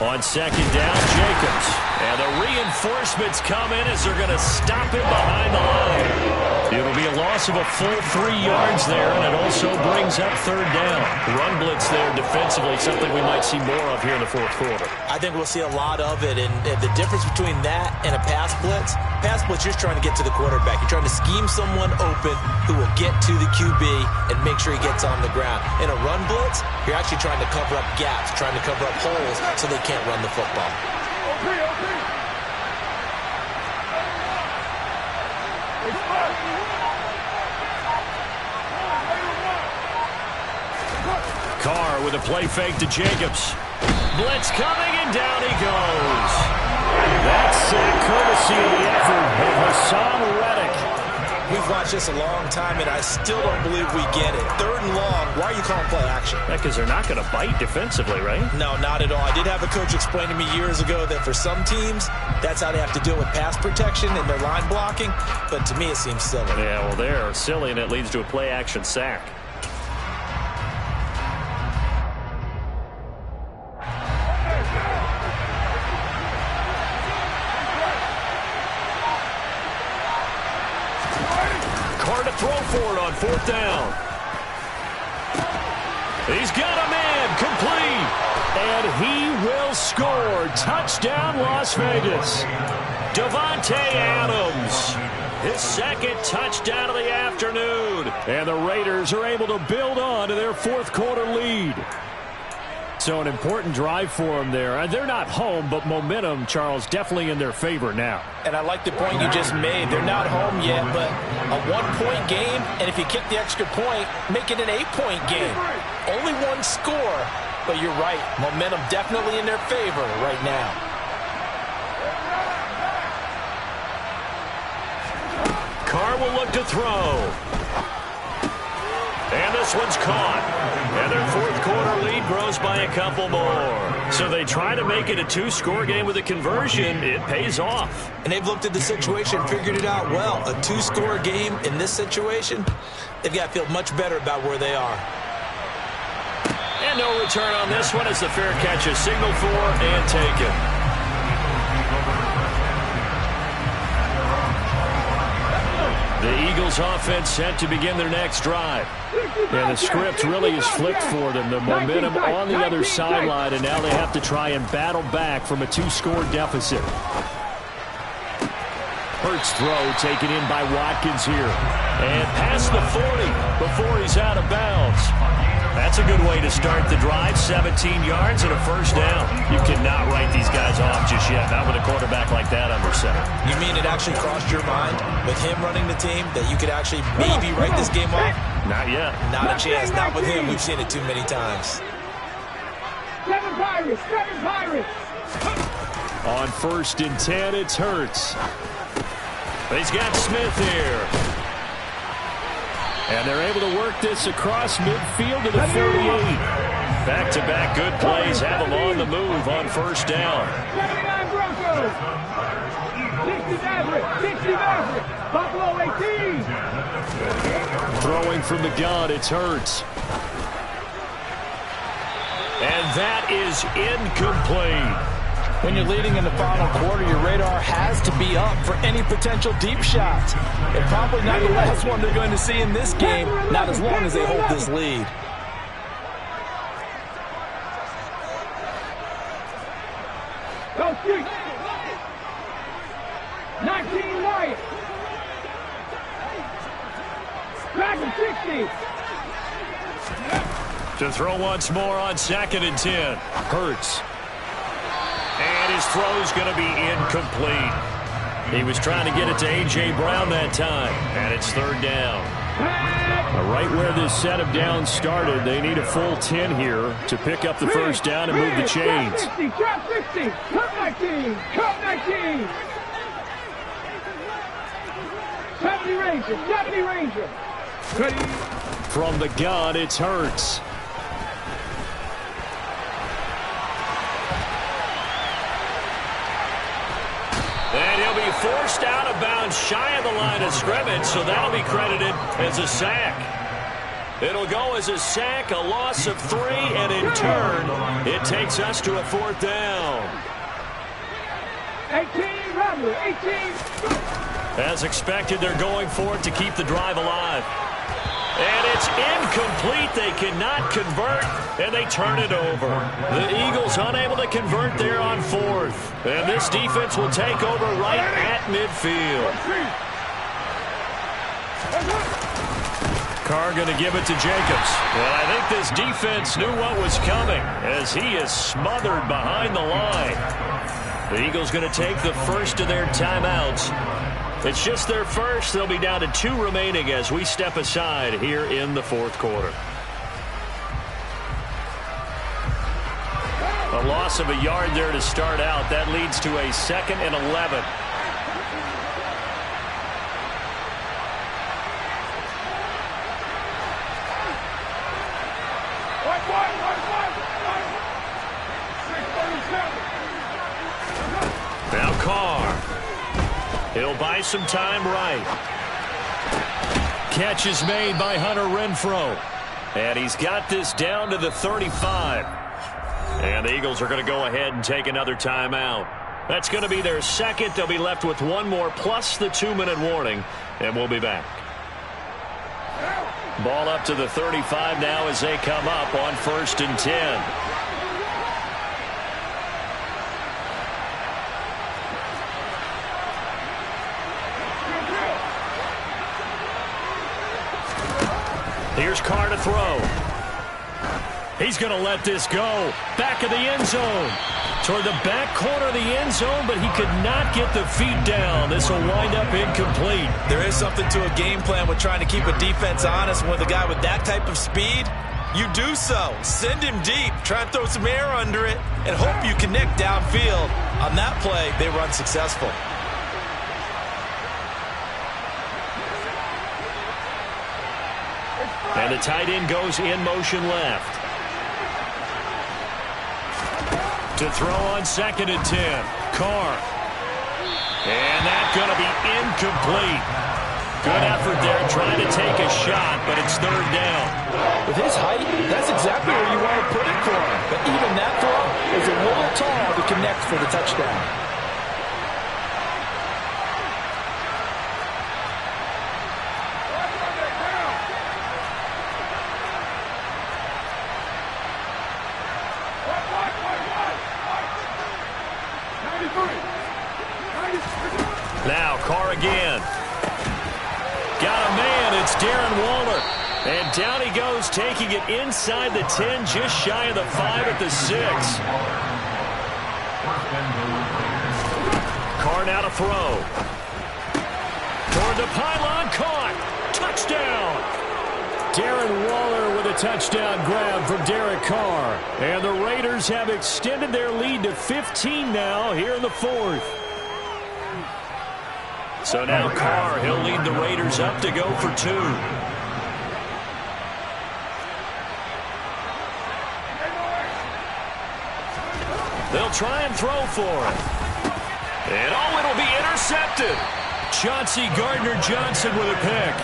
On second down, Jacobs. And the reinforcements come in as they're going to stop him behind the line. It'll be a loss of a full 3 yards there, and it also brings up third down. Run blitz there defensively, something we might see more of here in the fourth quarter. I think we'll see a lot of it, and the difference between that and a pass blitz, you're just trying to get to the quarterback. You're trying to scheme someone open who will get to the QB and make sure he gets on the ground. In a run blitz, you're actually trying to cover up gaps, trying to cover up holes so they can't run the football. Carr with a play fake to Jacobs. Blitz coming, and down he goes. That's courtesy of the effort of Hassan Reddick. We've watched this a long time, and I still don't believe we get it. Third and long, why are you calling play action? Because they're not going to bite defensively, right? No, not at all. I did have a coach explain to me years ago that for some teams, that's how they have to deal with pass protection and their line blocking, but to me it seems silly. Yeah, well, they're silly, and it leads to a play action sack. Throw for it on fourth down. He's got a man complete. And he will score. Touchdown, Las Vegas. Davante Adams. His second touchdown of the afternoon. And the Raiders are able to build on to their fourth quarter lead. So an important drive for them there. They're not home, but momentum, Charles, definitely in their favor now. And I like the point you just made. They're not home yet, but a one-point game, and if you kick the extra point, make it an 8-point game. Only one score, but you're right. Momentum definitely in their favor right now. Carr will look to throw. And this one's caught. And their fourth quarter lead grows by a couple more. So they try to make it a 2-score game with a conversion. It pays off. And they've looked at the situation and figured it out well. A 2-score game in this situation, they've got to feel much better about where they are. And no return on this one as the fair catch is signaled for and taken. The Eagles offense set to begin their next drive. And the script really is flipped for them. The momentum on the other sideline, and now they have to try and battle back from a 2-score deficit. Hurts throw taken in by Watkins here. And past the 40 before he's out of bounds. That's a good way to start the drive. 17 yards and a first down. You cannot write these guys off just yet. Not with a quarterback like that under center. You mean it actually crossed your mind with him running the team that you could actually maybe write this game off? Not yet. Not a chance. Not with him. We've seen it too many times. Seven Pirates! Seven Pirates! On 1st and 10, it's Hurts. He's got Smith here. And they're able to work this across midfield to the 48. Back-to-back good plays have them on the move on first down. 79 Broncos. 60 Maverick. 60 Maverick. Buffalo 18. Throwing from the gun, it's Hurts. And that is incomplete. When you're leading in the final quarter, your radar has to be up for any potential deep shots. And probably not the last one they're going to see in this game, not as long as they hold this lead. 19 Wyatt. Back and 60. To throw once more on 2nd and 10. Hurts. And his throw's going to be incomplete. He was trying to get it to A.J. Brown that time. And it's 3rd down. Right where this set of downs started, they need a full 10 here to pick up the first down and move the chains. Trap 60, cut 19, cut 19. 70 Ranger, 70 Ranger. Ready. From the gun, it's Hurts. And he'll be forced out of bounds shy of the line of scrimmage, so that'll be credited as a sack. It'll go as a sack, a loss of 3, and in turn, it takes us to a 4th down. 18, Robert, 18. As expected, they're going for it to keep the drive alive. And it's incomplete. They cannot convert, and they turn it over. The Eagles unable to convert there on 4th. And this defense will take over right at midfield. Carr going to give it to Jacobs. And I think this defense knew what was coming as he is smothered behind the line. The Eagles going to take the first of their timeouts. It's just their first. They'll be down to 2 remaining as we step aside here in the 4th quarter. A loss of a yard there to start out. That leads to a 2nd and 11. Now Carr. He'll buy some time right. Catch is made by Hunter Renfrow. And he's got this down to the 35. And the Eagles are going to go ahead and take another timeout. That's going to be their second. They'll be left with 1 more plus the 2-minute warning. And we'll be back. Ball up to the 35 now as they come up on 1st and 10. Here's Carr to throw. He's going to let this go. Back of the end zone. Toward the back corner of the end zone, but he could not get the feet down. This will wind up incomplete. There is something to a game plan with trying to keep a defense honest. With a guy with that type of speed, you do so. Send him deep. Try and throw some air under it and hope you connect downfield. On that play, they run successful. And the tight end goes in motion left. To throw on 2nd and 10. Carr. And that's going to be incomplete. Good effort there trying to take a shot, but it's 3rd down. With his height, that's exactly where you want to put it for him. But even that throw is a little tall to connect for the touchdown. Now Carr again. Got a man. It's Darren Waller. And down he goes, taking it inside the 10, just shy of the 5 at the 6. Carr now to throw. Toward the pylon, caught. Touchdown. Darren Waller with a touchdown grab from Derek Carr. And the Raiders have extended their lead to 15 now here in the 4th. So now Carr, he'll lead the Raiders up to go for 2. They'll try and throw for it. And oh, it'll be intercepted. Chauncey Gardner-Johnson with a pick.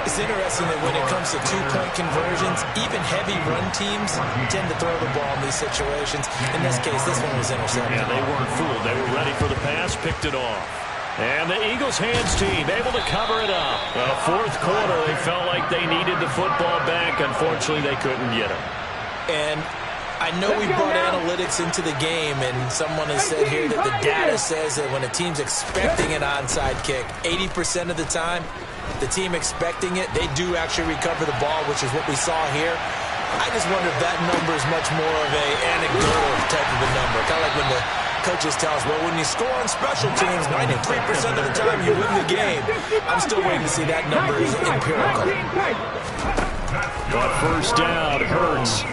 It's interesting that when it comes to 2-point conversions, even heavy run teams tend to throw the ball in these situations. In this case, this one was intercepted. Yeah, they weren't fooled. They were ready for the pass, picked it off. And the Eagles hands team able to cover it up. 4th quarter, they felt like they needed the football back. Unfortunately, they couldn't get it. And I know we brought analytics into the game, and someone has said here that the data says that when a team's expecting an onside kick, 80% of the time, the team expecting it, they do actually recover the ball, which is what we saw here. I just wonder if that number is much more of an anecdotal type of a number. Kind of like when the coaches tell us, well, when you score on special teams, 93% of the time you win the game. I'm still waiting to see that number is empirical. But first down, Hurts.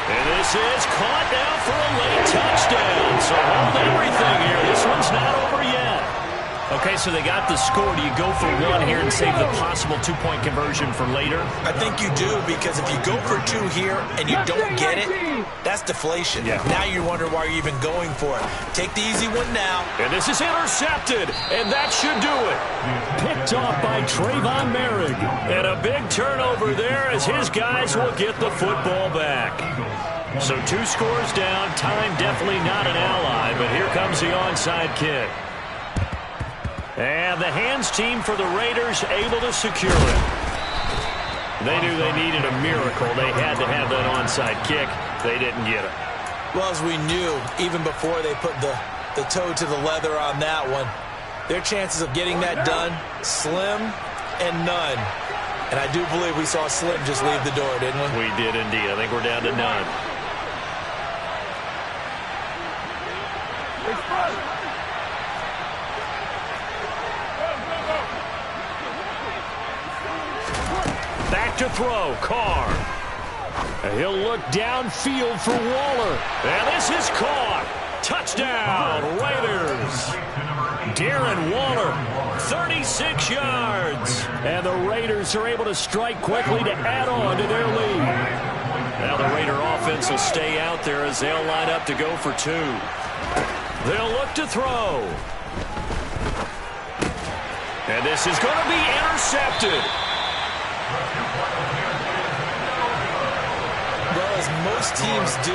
And this is caught now for a late touchdown. So hold everything here. This one's not over yet. Okay, so they got the score. Do you go for one here and save the possible two-point conversion for later? I think you do, because if you go for two here and you don't get it, that's deflation. Yeah. Now you wonder why you're even going for it. Take the easy one now. And this is intercepted, and that should do it. Picked off by Trayvon Merrick. And a big turnover there as his guys will get the football back. So 2 scores down. Time definitely not an ally, but here comes the onside kick. And the hands team for the Raiders able to secure it. They knew they needed a miracle. They had to have that onside kick. They didn't get it. Well, as we knew, even before they put the toe to the leather on that one, their chances of getting that done, slim and none. And I do believe we saw Slim just leave the door, didn't we? We did indeed. I think we're down to none. Back to throw, Carr. He'll look downfield for Waller. And this is caught. Touchdown, Raiders. Darren Waller, 36 yards. And the Raiders are able to strike quickly to add on to their lead. Now the Raider offense will stay out there as they'll line up to go for 2. They'll look to throw. And this is going to be intercepted. Well, as most teams do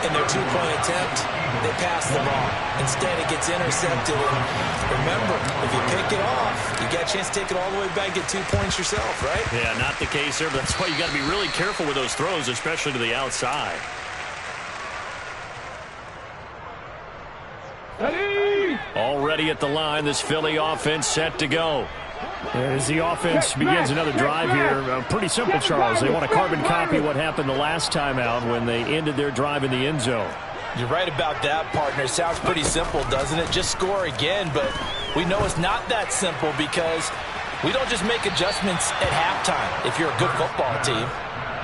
in their two-point attempt, they pass the ball. Instead, it gets intercepted. And remember, if you pick it off, you got a chance to take it all the way back, get 2 points yourself, right? Yeah, not the case there, but that's why you got to be really careful with those throws, especially to the outside. Already at the line, this Philly offense set to go. As the offense begins another drive here, pretty simple, Charles. They want to carbon copy what happened the last time out when they ended their drive in the end zone. You're right about that, partner. Sounds pretty simple, doesn't it? Just score again, but we know it's not that simple because we don't just make adjustments at halftime if you're a good football team.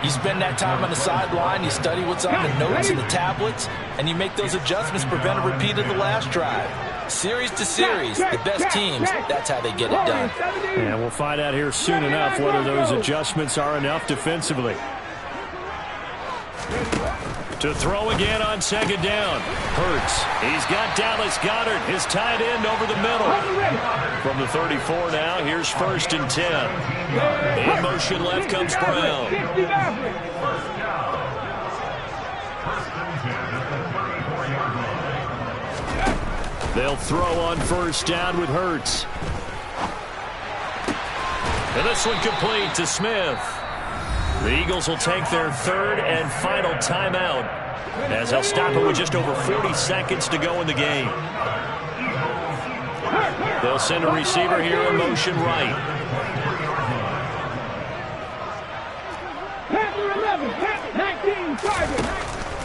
You spend that time on the sideline, you study what's on the notes and the tablets, and you make those adjustments, prevent a repeat of the last drive. Series to series, the best teams, that's how they get it done. And we'll find out here soon enough whether those adjustments are enough defensively. To throw again on second down. Hurts. He's got Dallas Goedert, his tight end, over the middle. From the 34 now, here's 1st and 10. In motion left comes Brown. They'll throw on 1st down with Hurts. And this one complete to Smith. The Eagles will take their 3rd and final timeout as they'll stop it with just over 40 seconds to go in the game. They'll send a receiver here in motion right.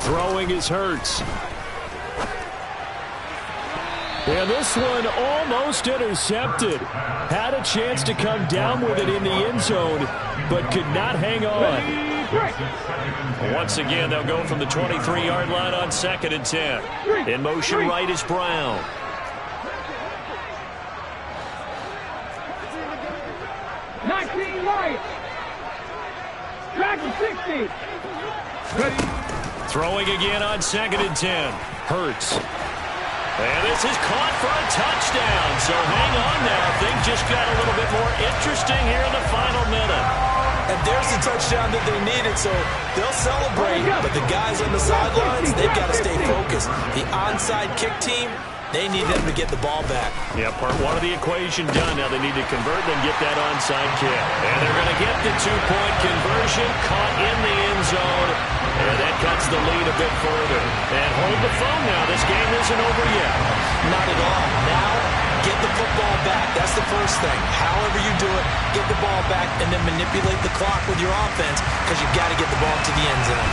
Throwing is Hurts. And this one almost intercepted. Had a chance to come down with it in the end zone, but could not hang on. Once again, they'll go from the 23-yard line on 2nd and 10. In motion right is Brown. Throwing again on 2nd and 10. Hurts. And this is caught for a touchdown. So hang on now. Things just got a little bit more interesting here in the final minute. And there's the touchdown that they needed, so they'll celebrate. But the guys on the sidelines, they've got to stay focused. The onside kick team, They need them to get the ball back. Yeah, part one of the equation done. Now they need to convert and get that onside kick. And they're going to get the two-point conversion, caught in the end zone. And that cuts the lead a bit further. And hold the phone now. This game isn't over yet. Not at all. Now, get the football back. That's the first thing. However you do it, get the ball back and then manipulate the clock with your offense because you've got to get the ball to the end zone.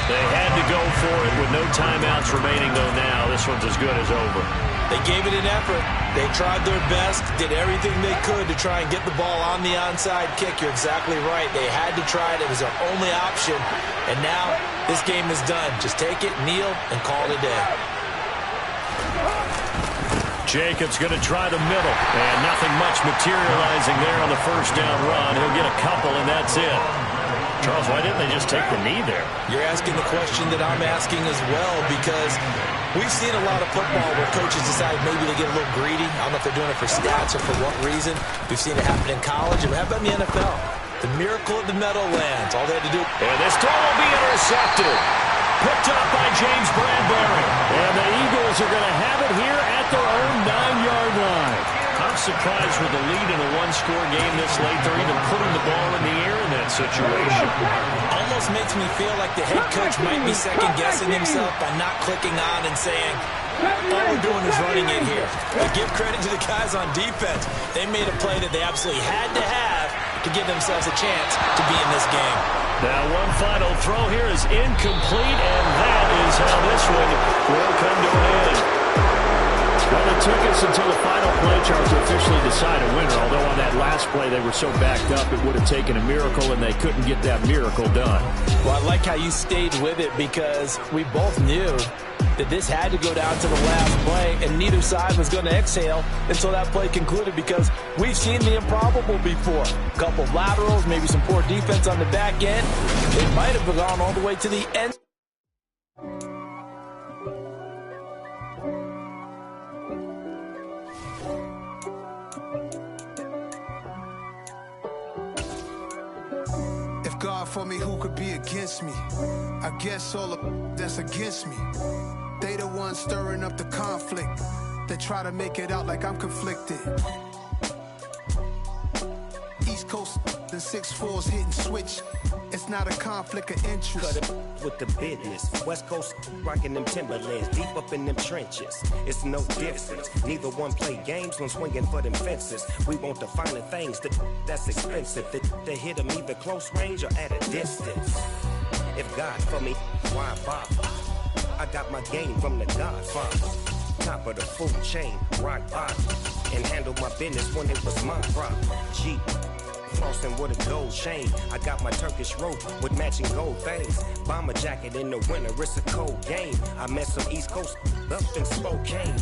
They had to go for it with no timeouts remaining, though, now. This one's as good as over. They gave it an effort. They tried their best, did everything they could to try and get the ball on the onside kick. You're exactly right. They had to try it. It was their only option. And now this game is done. Just take it, kneel, and call it a day. Jacobs going to try the middle. And nothing much materializing there on the first down run. He'll get a couple, and that's it. Charles, why didn't they just take the knee there? You're asking the question that I'm asking as well, because we've seen a lot of football where coaches decide maybe to get a little greedy. I don't know if they're doing it for stats or for what reason. We've seen it happen in college. And how about in the NFL? The miracle of the Meadowlands. All they had to do. And this throw will be intercepted. Picked up by James Bradbury. And the Eagles are going to have it here at their own 9-yard line. I'm surprised with the lead in a one-score game this late. They're even putting the ball in the air in that situation. Almost makes me feel like the head coach might be second-guessing himself by not clicking on and saying, all we're doing is running it here. But give credit to the guys on defense. They made a play that they absolutely had to have to give themselves a chance to be in this game. Now one final throw here is incomplete, and that is how this one will come to an end. Well, it took us until the final play, Charles, to officially decide a winner. Although on that last play they were so backed up, it would have taken a miracle, and they couldn't get that miracle done. Well, I like how you stayed with it, because we both knew that this had to go down to the last play, and neither side was going to exhale until that play concluded, because we've seen the improbable before. A couple of laterals, maybe some poor defense on the back end. It might have gone all the way to the end. God for me, who could be against me? I guess all of that's against me. They the ones stirring up the conflict. They try to make it out like I'm conflicted. East Coast, the 6'4's hitting switch. It's not a conflict of interest. Cut it with the business. West Coast rocking them Timberlands, deep up in them trenches. It's no difference. Neither one play games when swinging for them fences. We want the finer things that's expensive. To hit them either close range or at a distance. If God for me, why bother? I got my game from the Godfather. Top of the food chain, rock bottom. And handle my business when it was my problem. G. Flossing with a gold chain. I got my Turkish rope with matching gold things. Bomber jacket in the winter, it's a cold game. I met some East Coast up in Spokane.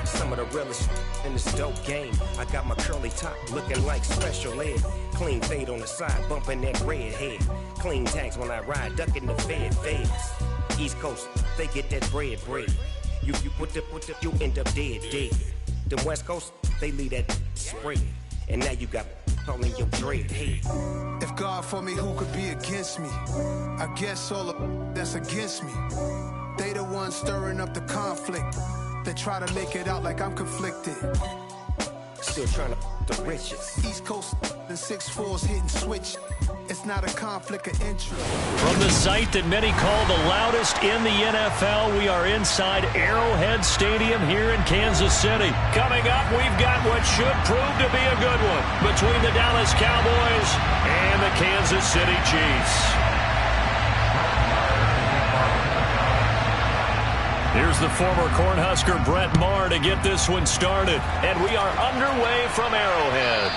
Some of the realest in this dope game. I got my curly top looking like special ed. Clean fade on the side, bumping that red head. Clean tags when I ride, ducking the feds. East Coast, they get that bread. You put you end up dead. The West Coast, they leave that spread. And now you got all in your dread head. If God for me, who could be against me? I guess all of that's against me. They the ones stirring up the conflict. They try to make it out like I'm conflicted. Still trying to the riches. East Coast, the 6'4's hitting switch. It's not a conflict of interest. From the site that many call the loudest in the NFL, we are inside Arrowhead Stadium here in Kansas City. Coming up, we've got what should prove to be a good one between the Dallas Cowboys and the Kansas City Chiefs. Here's the former Cornhusker Brett Maher to get this one started. And we are underway from Arrowhead.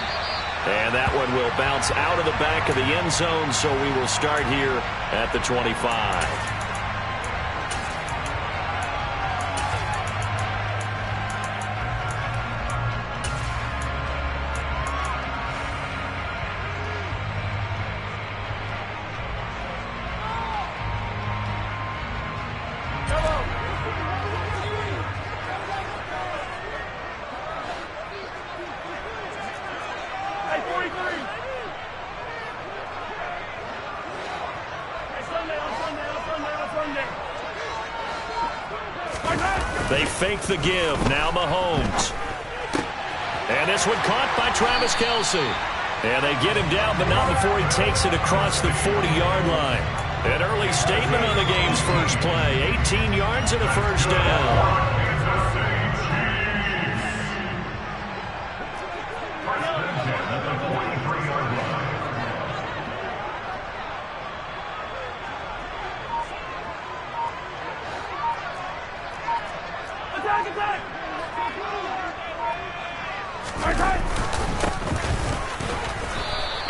And that one will bounce out of the back of the end zone, so we will start here at the 25. Sunday. fake the give. Now Mahomes. And this one caught by Travis Kelce. And they get him down, but not before he takes it across the 40-yard line. An early statement on the game's first play. 18 yards and a first down.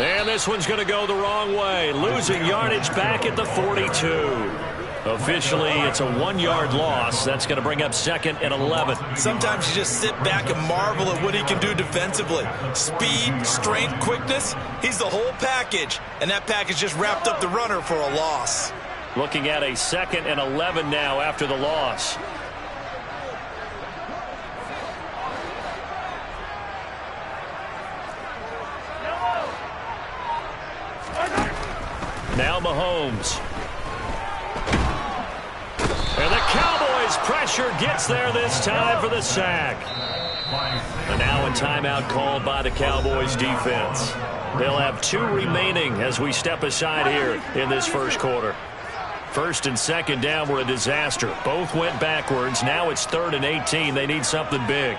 And this one's going to go the wrong way. Losing yardage back at the 42. Officially, it's a 1-yard loss. That's going to bring up 2nd and 11. Sometimes you just sit back and marvel at what he can do defensively. Speed, strength, quickness. He's the whole package. And that package just wrapped up the runner for a loss. Looking at a 2nd and 11 now after the loss. Now Mahomes. And the Cowboys' pressure gets there this time for the sack. And now a timeout called by the Cowboys defense. They'll have 2 remaining as we step aside here in this first quarter. 1st and 2nd down were a disaster. Both went backwards. Now it's 3rd and 18. They need something big.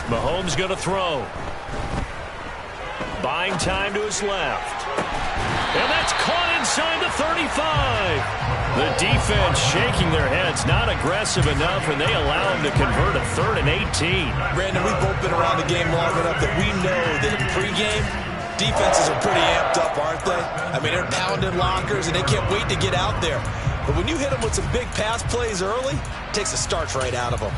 Mahomes going to throw. Buying time to his left. And that's caught inside the 35. The defense shaking their heads, not aggressive enough, and they allow him to convert a 3rd and 18. Brandon, we've both been around the game long enough that we know that in pregame, defenses are pretty amped up, aren't they? I mean, they're pounding lockers, and they can't wait to get out there. But when you hit them with some big pass plays early, it takes the starch right out of them.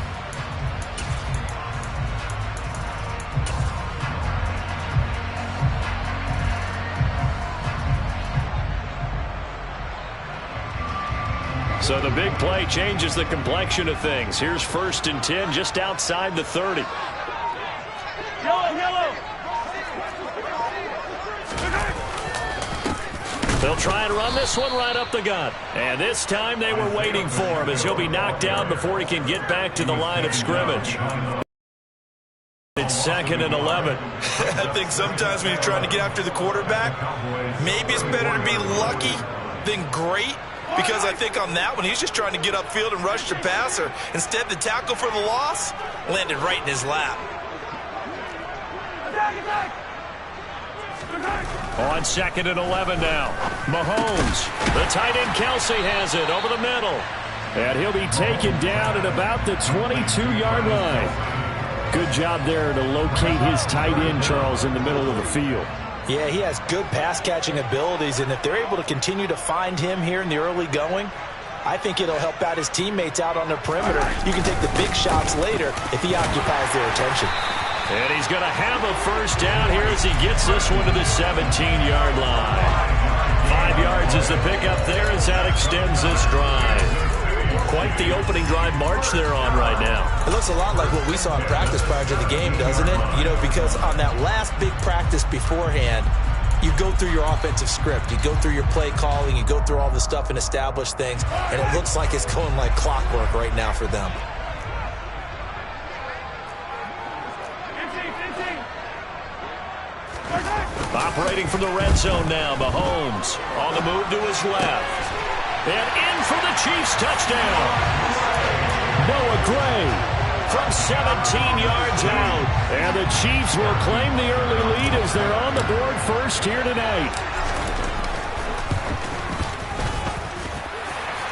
So the big play changes the complexion of things. Here's 1st and 10 just outside the 30. They'll try and run this one right up the gut. And this time they were waiting for him as he'll be knocked down before he can get back to the line of scrimmage. It's 2nd and 11. I think sometimes when you're trying to get after the quarterback, maybe it's better to be lucky than great. Because I think on that one, he's just trying to get upfield and rush the passer. Instead, the tackle for the loss landed right in his lap. On 2nd and 11 now. Mahomes. The tight end Kelce has it over the middle. And he'll be taken down at about the 22-yard line. Good job there to locate his tight end, Charles, in the middle of the field. Yeah, he has good pass-catching abilities, and if they're able to continue to find him here in the early going, I think it'll help out his teammates out on the perimeter. You can take the big shots later if he occupies their attention. And he's going to have a first down here as he gets this one to the 17-yard line. 5 yards is the pickup there as that extends this drive. Quite the opening drive march they're on right now. It looks a lot like what we saw in practice prior to the game, doesn't it? You know, because on that last big practice beforehand, you go through your offensive script. You go through your play calling. You go through all the stuff and establish things. And it looks like it's going like clockwork right now for them. Operating from the red zone now, Mahomes on the move to his left. And in for the Chiefs touchdown. Noah Gray from 17 yards out. And the Chiefs will claim the early lead as they're on the board first here tonight.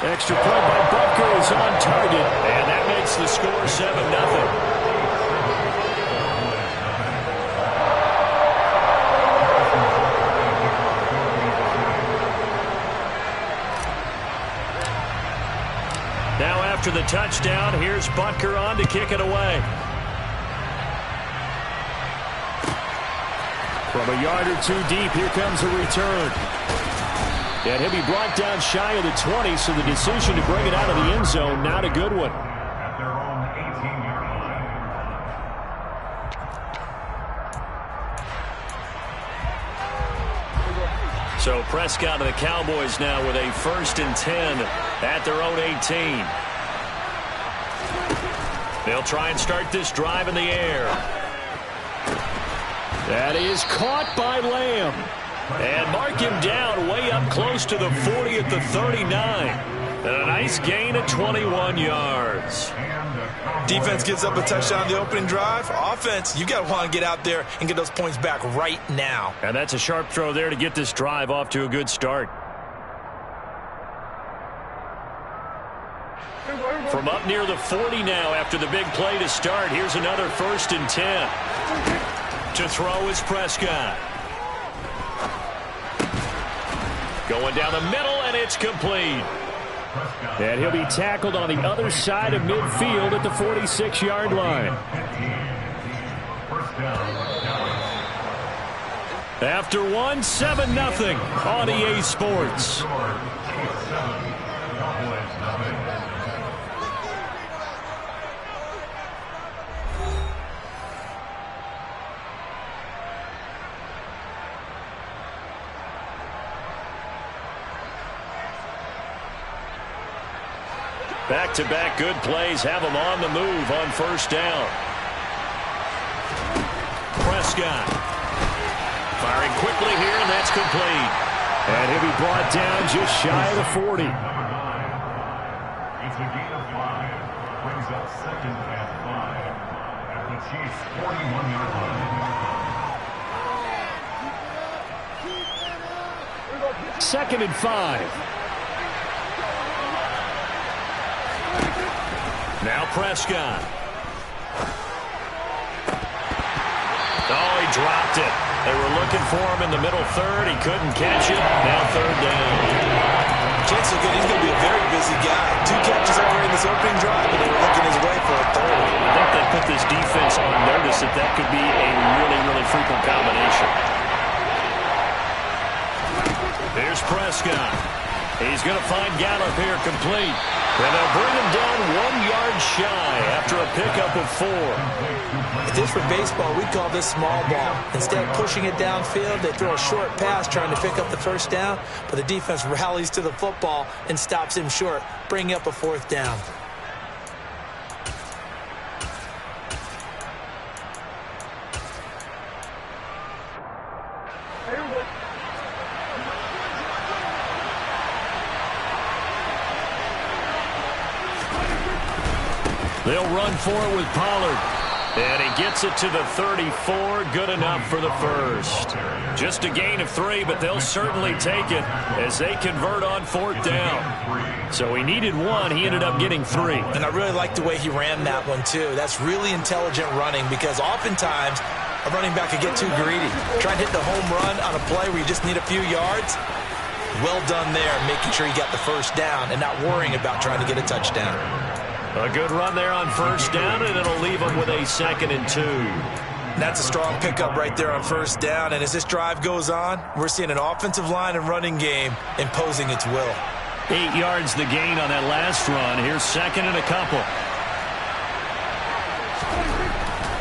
Extra point by Butker is on target. And that makes the score 7-0. Now after the touchdown, here's Butker on to kick it away. From a yard or two deep, here comes a return. And he'll be brought down shy of the 20, so the decision to bring it out of the end zone, not a good one. At their own 18-yard line. So Prescott and the Cowboys now with a 1st and 10 at their own 18. They'll try and start this drive in the air. That is caught by Lamb. And mark him down way up close to the 40 at the 39. And a nice gain of 21 yards. Defense gives up a touchdown on the opening drive. Offense, you got to want to get out there and get those points back right now. And that's a sharp throw there to get this drive off to a good start. From up near the 40 now after the big play to start. Here's another 1st and 10. To throw is Prescott. Going down the middle, and it's complete. And he'll be tackled on the other side of midfield at the 46-yard line. After one, 7-0 on EA Sports. Back-to-back good plays have them on the move on 1st down. Prescott firing quickly here, and that's complete. And he'll be brought down just shy of the 40. It's a gain of 5. Brings up 2nd and 5 at the Chiefs' 41-yard line. 2nd and 5. Now Prescott. Oh, he dropped it. They were looking for him in the middle 3rd. He couldn't catch it. Now 3rd down. Chance is good. He's going to be a very busy guy. 2 catches already in this opening drive, and they were looking his way for a 3rd. I think they put this defense on notice that that could be a really, really frequent combination. Here's Prescott. He's going to find Gallup here complete. And they'll bring him down 1 yard shy after a pickup of 4. If this were baseball, we'd call this small ball. Instead of pushing it downfield, they throw a short pass trying to pick up the 1st down, but the defense rallies to the football and stops him short, bringing up a 4th down. They'll run for it with Pollard. And he gets it to the 34. Good enough for the 1st. Just a gain of 3, but they'll certainly take it as they convert on 4th down. So he needed 1. He ended up getting 3. And I really like the way he ran that one, too. That's really intelligent running because oftentimes a running back could get too greedy. Try and hit the home run on a play where you just need a few yards. Well done there, making sure he got the 1st down and not worrying about trying to get a touchdown. A good run there on 1st down, and it'll leave them with a 2nd and 2. That's a strong pickup right there on 1st down, and as this drive goes on, we're seeing an offensive line and running game imposing its will. 8 yards the gain on that last run. Here's 2nd and a couple.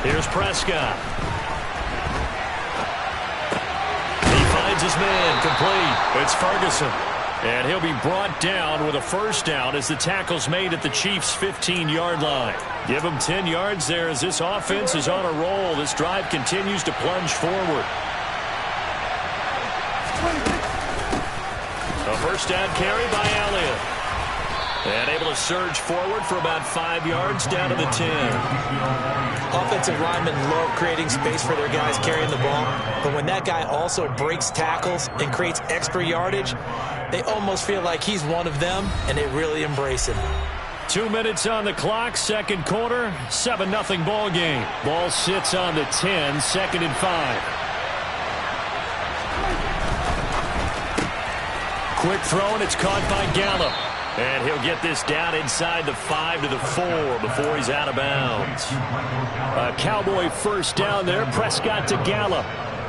Here's Prescott. He finds his man complete. It's Ferguson. And he'll be brought down with a 1st down as the tackle's made at the Chiefs' 15-yard line. Give him 10 yards there as this offense is on a roll. This drive continues to plunge forward. A 1st down carry by Elliott. And able to surge forward for about 5 yards down to the 10. Offensive linemen love creating space for their guys carrying the ball. But when that guy also breaks tackles and creates extra yardage, they almost feel like he's one of them, and they really embrace him. 2 minutes on the clock, 2nd quarter, 7-0 ball game. Ball sits on the 10, 2nd and 5. Quick throw, and it's caught by Gallup. And he'll get this down inside the 5 to the 4 before he's out of bounds. A Cowboy 1st down there, Prescott to Gallup.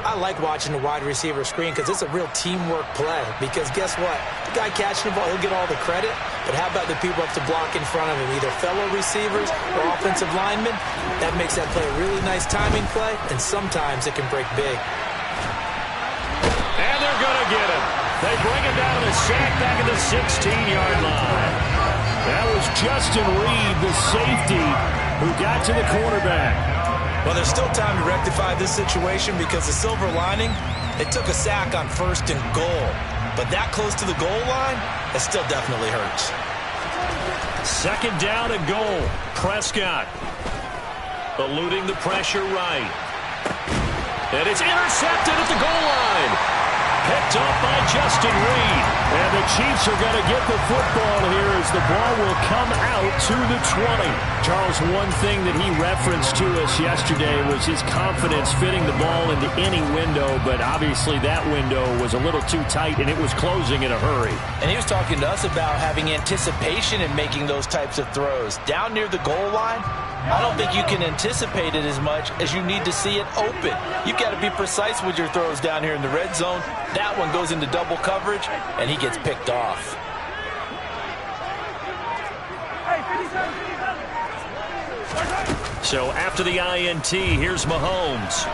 I like watching the wide receiver screen because it's a real teamwork play. Because guess what? The guy catching the ball, he'll get all the credit. But how about the people up to block in front of him, either fellow receivers or offensive linemen? That makes that play a really nice timing play, and sometimes it can break big. And they're going to get him. They bring him down to the sack back at the 16-yard line. That was Justin Reed, the safety, who got to the quarterback. Well, there's still time to rectify this situation because the silver lining, it took a sack on 1st and goal. But that close to the goal line, it still definitely hurts. 2nd down and goal. Prescott eluding the pressure right. And it's intercepted at the goal line. Picked off by Justin Reed. And the Chiefs are going to get the football here as the ball will come out to the 20. Charles, one thing that he referenced to us yesterday was his confidence fitting the ball into any window, but obviously that window was a little too tight and it was closing in a hurry. And he was talking to us about having anticipation in making those types of throws. Down near the goal line, I don't think you can anticipate it as much as you need to see it open. You've got to be precise with your throws down here in the red zone. That one goes into double coverage, and he gets picked off. So after the INT, here's Mahomes.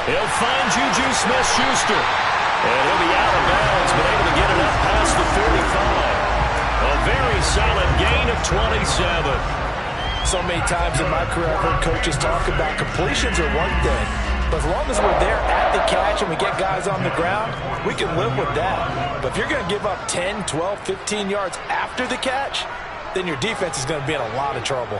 He'll find Juju Smith-Schuster. And he'll be out of bounds, but able to get it up past the 45. A very solid gain of 27. So many times in my career, I've heard coaches talk about completions are one thing. But as long as we're there at the catch and we get guys on the ground, we can live with that. But if you're going to give up 10, 12, 15 yards after the catch, then your defense is going to be in a lot of trouble.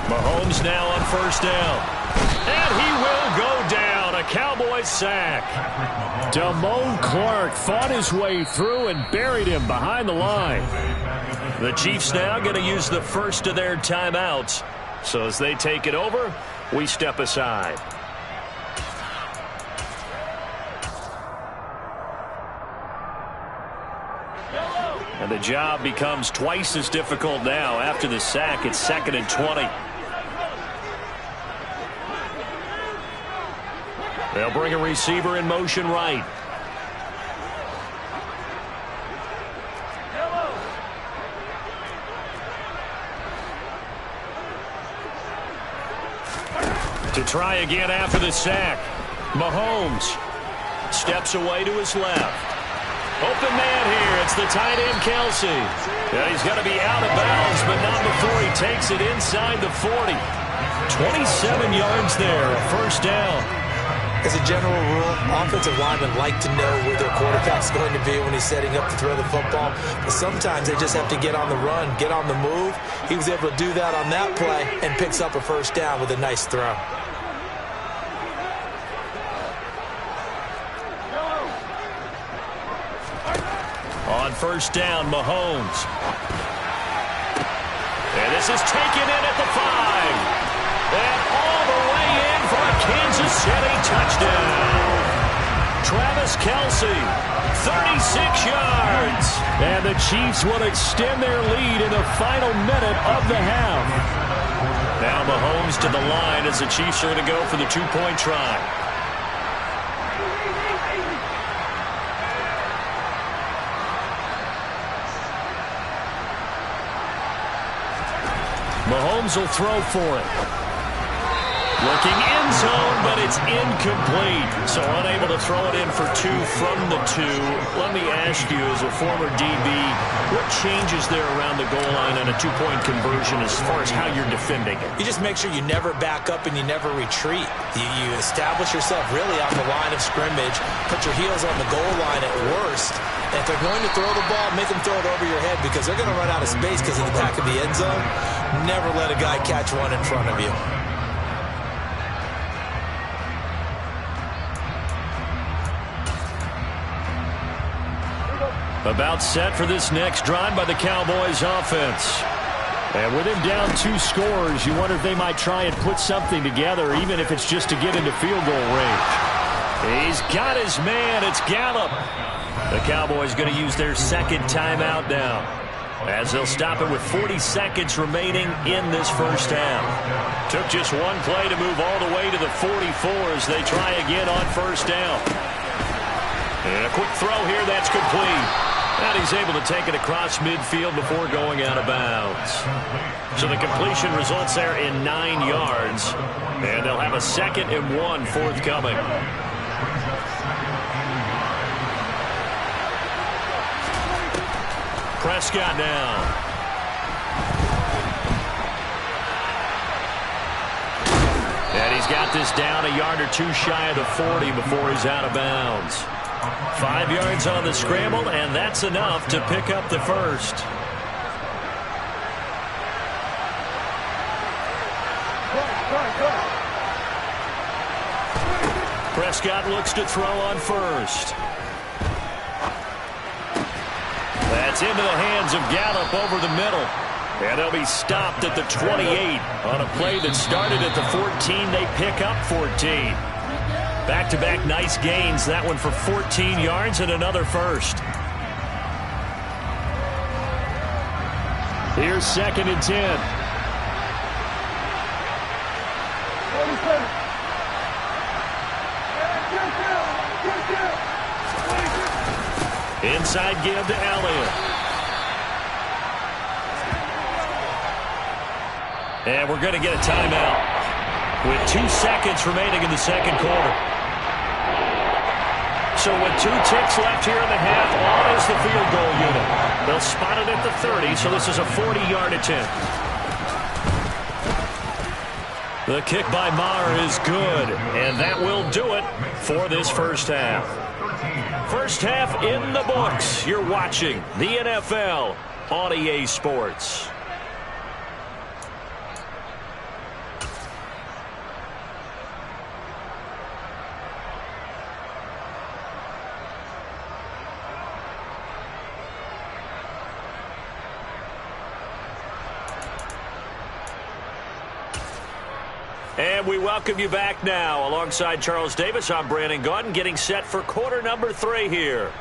Mahomes now on 1st down. And he will go down. A Cowboys sack. Damone Clark fought his way through and buried him behind the line. The Chiefs now going to use the first of their timeouts. So as they take it over, we step aside. And the job becomes twice as difficult now. After the sack, it's 2nd and 20. They'll bring a receiver in motion right. To try again after the sack. Mahomes steps away to his left. Open man here. It's the tight end, Kelsey. Yeah, he's going to be out of bounds, but not before he takes it inside the 40. 27 yards there, a 1st down. As a general rule, offensive linemen like to know where their quarterback's going to be when he's setting up to throw the football. But sometimes they just have to get on the run, get on the move. He was able to do that on that play and picks up a 1st down with a nice throw. On 1st down, Mahomes. And this is taken in at the 5. And all the way in for a Kansas City touchdown. Travis Kelce, 36 yards. And the Chiefs will extend their lead in the final minute of the half. Now Mahomes to the line as the Chiefs are going to go for the 2-point try. Mahomes will throw for it. Looking end zone, but it's incomplete. So unable to throw it in for 2 from the 2. Let me ask you, as a former DB, what changes there around the goal line on a 2-point conversion as far as how you're defending it? You just make sure you never back up and you never retreat. You establish yourself really on the line of scrimmage, put your heels on the goal line at worst. And if they're going to throw the ball, make them throw it over your head because they're going to run out of space because of the back of the end zone. Never let a guy catch one in front of you. About set for this next drive by the Cowboys offense. And with him down 2 scores, you wonder if they might try and put something together, even if it's just to get into field goal range. He's got his man. It's Gallup. The Cowboys going to use their 2nd timeout now, as they'll stop it with 40 seconds remaining in this 1st half. Took just one play to move all the way to the 44 as they try again on 1st down. And a quick throw here that's complete. And he's able to take it across midfield before going out of bounds. So the completion results there in 9 yards. And they'll have a 2nd and 1 forthcoming. Prescott now. And he's got this down a yard or 2 shy of the 40 before he's out of bounds. 5 yards on the scramble, and that's enough to pick up the first. Prescott looks to throw on first. That's into the hands of Gallup over the middle. And they'll be stopped at the 28 on a play that started at the 14. They pick up 14. Back-to-back nice gains. That one for 14 yards and another first. Here's 2nd and 10. Inside give to Elliott. And we're going to get a timeout with 2 seconds remaining in the 2nd quarter. So with 2 ticks left here in the half, on is the field goal unit. They'll spot it at the 30, so this is a 40-yard attempt. The kick by Maher is good, and that will do it for this first half. First half in the books. You're watching the NFL on EA Sports. And we welcome you back now. Alongside Charles Davis, I'm Brandon Gaudin, getting set for quarter number 3 here.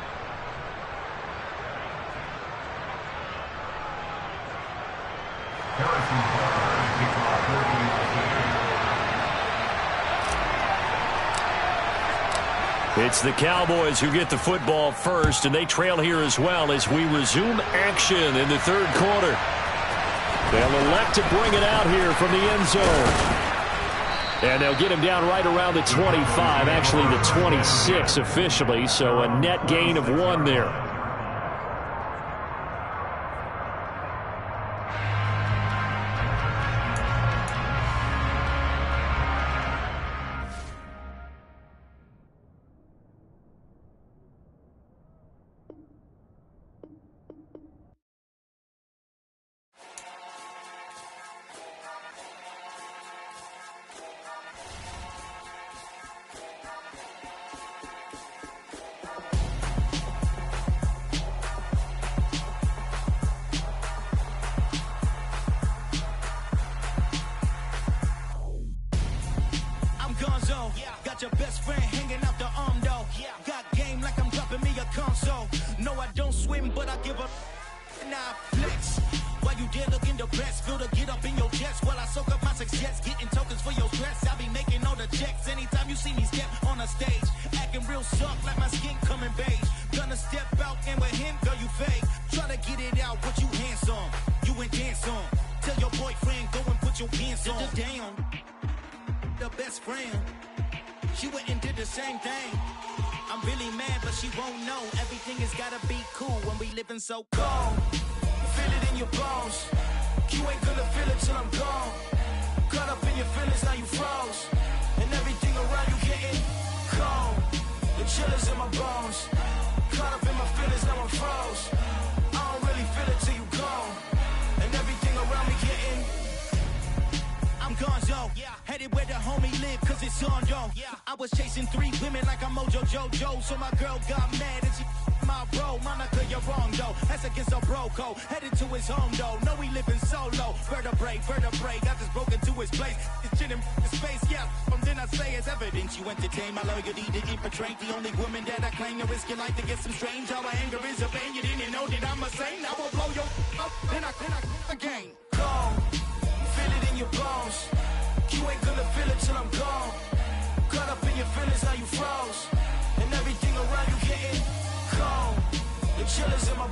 It's the Cowboys who get the football first, and they trail here as well as we resume action in the 3rd quarter. They'll elect to bring it out here from the end zone. And they'll get him down right around the 25, actually the 26 officially, so a net gain of 1 there. Got your best friend hanging out the arm though. Got game like I'm dropping me a console. No, I don't swim, but I give up. Nah, flex. While you there looking the best, feel the get up in your chest while I soak up my success, getting tokens for your stress. I be making all the checks anytime you see me step on a stage, acting real soft like my skin coming beige. Gonna step out and with him, girl, you fake. Try to get it out, what you handsome, you ain't dance on. Tell your boyfriend go and put your pants on. Down, the best friend. She went and did the same thing. I'm really mad, but she won't know. Everything has gotta be cool when we living so cold. Feel it in your bones. You ain't gonna feel it till I'm gone. Caught up in your feelings, now you froze. And everything around you getting cold. The chillers in my bones. Caught up in my feelings, now I'm froze. I don't really feel it till you gone. And everything around me getting I'm gonzo, headed where the homie live, cause it's on, yo. I was chasing 3 women like I'm Mojo Jojo, so my girl got mad and she my bro. Monica, you're wrong, though. That's against a bro code. Headed to his home, though. No, he living solo. Vertebrae, got this broken to his place. It's chin in his face, yeah. From then I say it's evidence you entertain my loyalty to infiltrate. The only woman that I claim to risk your life to get some strange. How my anger is a pain. You didn't know that I'm a saint. I will blow your up, then I again. Gone. Feel it in your bones. You ain't gonna feel it till I'm gone. Caught up in your feelings, now you froze. And everything around you getting cold. The killers in my